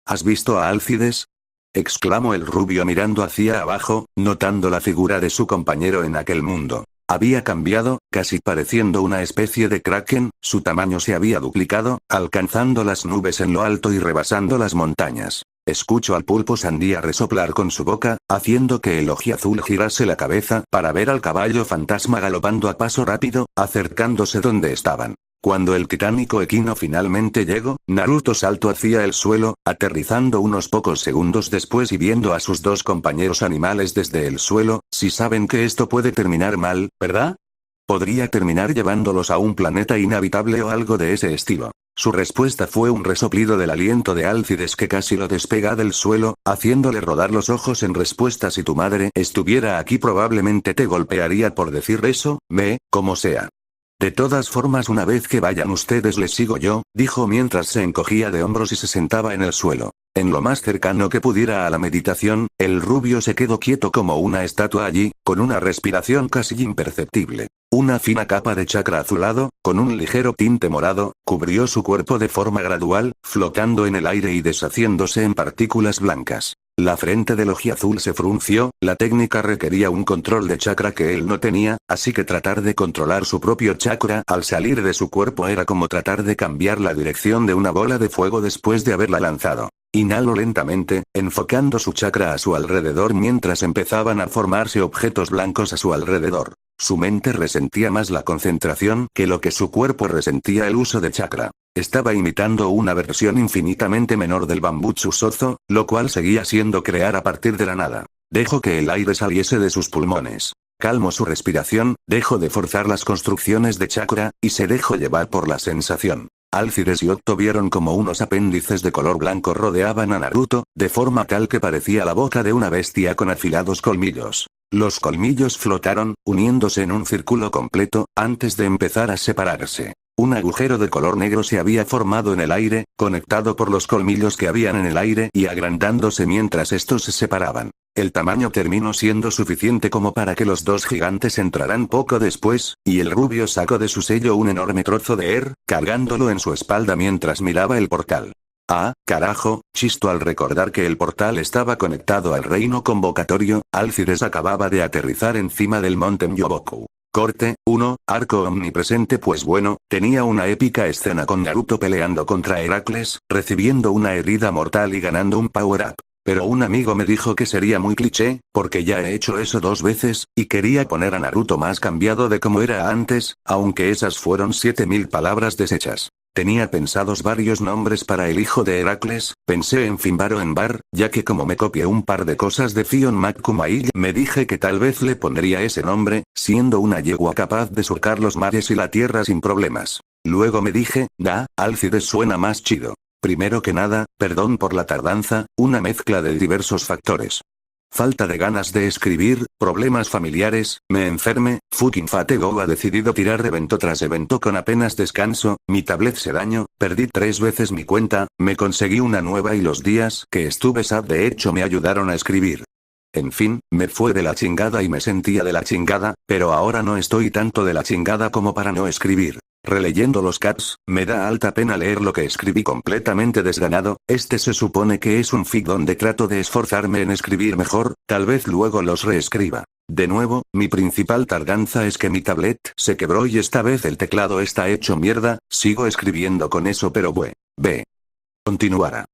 ¿Has visto a Alcides?», exclamó el rubio mirando hacia abajo, notando la figura de su compañero en aquel mundo. Había cambiado, casi pareciendo una especie de kraken, su tamaño se había duplicado, alcanzando las nubes en lo alto y rebasando las montañas. Escucho al pulpo sandía resoplar con su boca, haciendo que el ojiazul girase la cabeza para ver al caballo fantasma galopando a paso rápido, acercándose donde estaban. Cuando el titánico equino finalmente llegó, Naruto saltó hacia el suelo, aterrizando unos pocos segundos después y viendo a sus dos compañeros animales desde el suelo. Si saben que esto puede terminar mal, ¿verdad? Podría terminar llevándolos a un planeta inhabitable o algo de ese estilo. Su respuesta fue un resoplido del aliento de Alcides que casi lo despega del suelo, haciéndole rodar los ojos en respuesta. Si tu madre estuviera aquí probablemente te golpearía por decir eso, como sea. De todas formas una vez que vayan ustedes les sigo yo, dijo mientras se encogía de hombros y se sentaba en el suelo. En lo más cercano que pudiera a la meditación, el rubio se quedó quieto como una estatua allí, con una respiración casi imperceptible. Una fina capa de chakra azulado, con un ligero tinte morado, cubrió su cuerpo de forma gradual, flotando en el aire y deshaciéndose en partículas blancas. La frente del ojiazul se frunció, la técnica requería un control de chakra que él no tenía, así que tratar de controlar su propio chakra al salir de su cuerpo era como tratar de cambiar la dirección de una bola de fuego después de haberla lanzado. Inhaló lentamente, enfocando su chakra a su alrededor mientras empezaban a formarse objetos blancos a su alrededor. Su mente resentía más la concentración que lo que su cuerpo resentía el uso de chakra. Estaba imitando una versión infinitamente menor del Bambutsu Sozo, lo cual seguía siendo crear a partir de la nada. Dejó que el aire saliese de sus pulmones. Calmó su respiración, dejó de forzar las construcciones de chakra, y se dejó llevar por la sensación. Alcides y Otto vieron como unos apéndices de color blanco rodeaban a Naruto, de forma tal que parecía la boca de una bestia con afilados colmillos. Los colmillos flotaron, uniéndose en un círculo completo, antes de empezar a separarse. Un agujero de color negro se había formado en el aire, conectado por los colmillos que habían en el aire y agrandándose mientras estos se separaban. El tamaño terminó siendo suficiente como para que los dos gigantes entraran poco después, y el rubio sacó de su sello un enorme trozo de cargándolo en su espalda mientras miraba el portal. Ah, carajo, chistó al recordar que el portal estaba conectado al reino convocatorio. Alcides acababa de aterrizar encima del monte Myoboku. Corte 1, arco omnipresente. Pues bueno, tenía una épica escena con Naruto peleando contra Heracles, recibiendo una herida mortal y ganando un power-up. Pero un amigo me dijo que sería muy cliché, porque ya he hecho eso 2 veces, y quería poner a Naruto más cambiado de como era antes, aunque esas fueron 7000 palabras desechas. Tenía pensados varios nombres para el hijo de Heracles, pensé en Finbaro en Bar, ya que como me copié un par de cosas de Fion Makumail, me dije que tal vez le pondría ese nombre, siendo una yegua capaz de surcar los mares y la tierra sin problemas. Luego me dije, Alcides suena más chido. Primero que nada, perdón por la tardanza, una mezcla de diversos factores. Falta de ganas de escribir, problemas familiares, me enferme, fucking Fate Go ha decidido tirar evento tras evento con apenas descanso, mi tablet se dañó, perdí 3 veces mi cuenta, me conseguí una nueva y los días que estuve sad de hecho me ayudaron a escribir. En fin, me fue de la chingada y me sentía de la chingada, pero ahora no estoy tanto de la chingada como para no escribir. Releyendo los caps, me da alta pena leer lo que escribí completamente desganado. Este se supone que es un fic donde trato de esforzarme en escribir mejor, tal vez luego los reescriba. De nuevo, mi principal tardanza es que mi tablet se quebró y esta vez el teclado está hecho mierda, sigo escribiendo con eso pero continuará.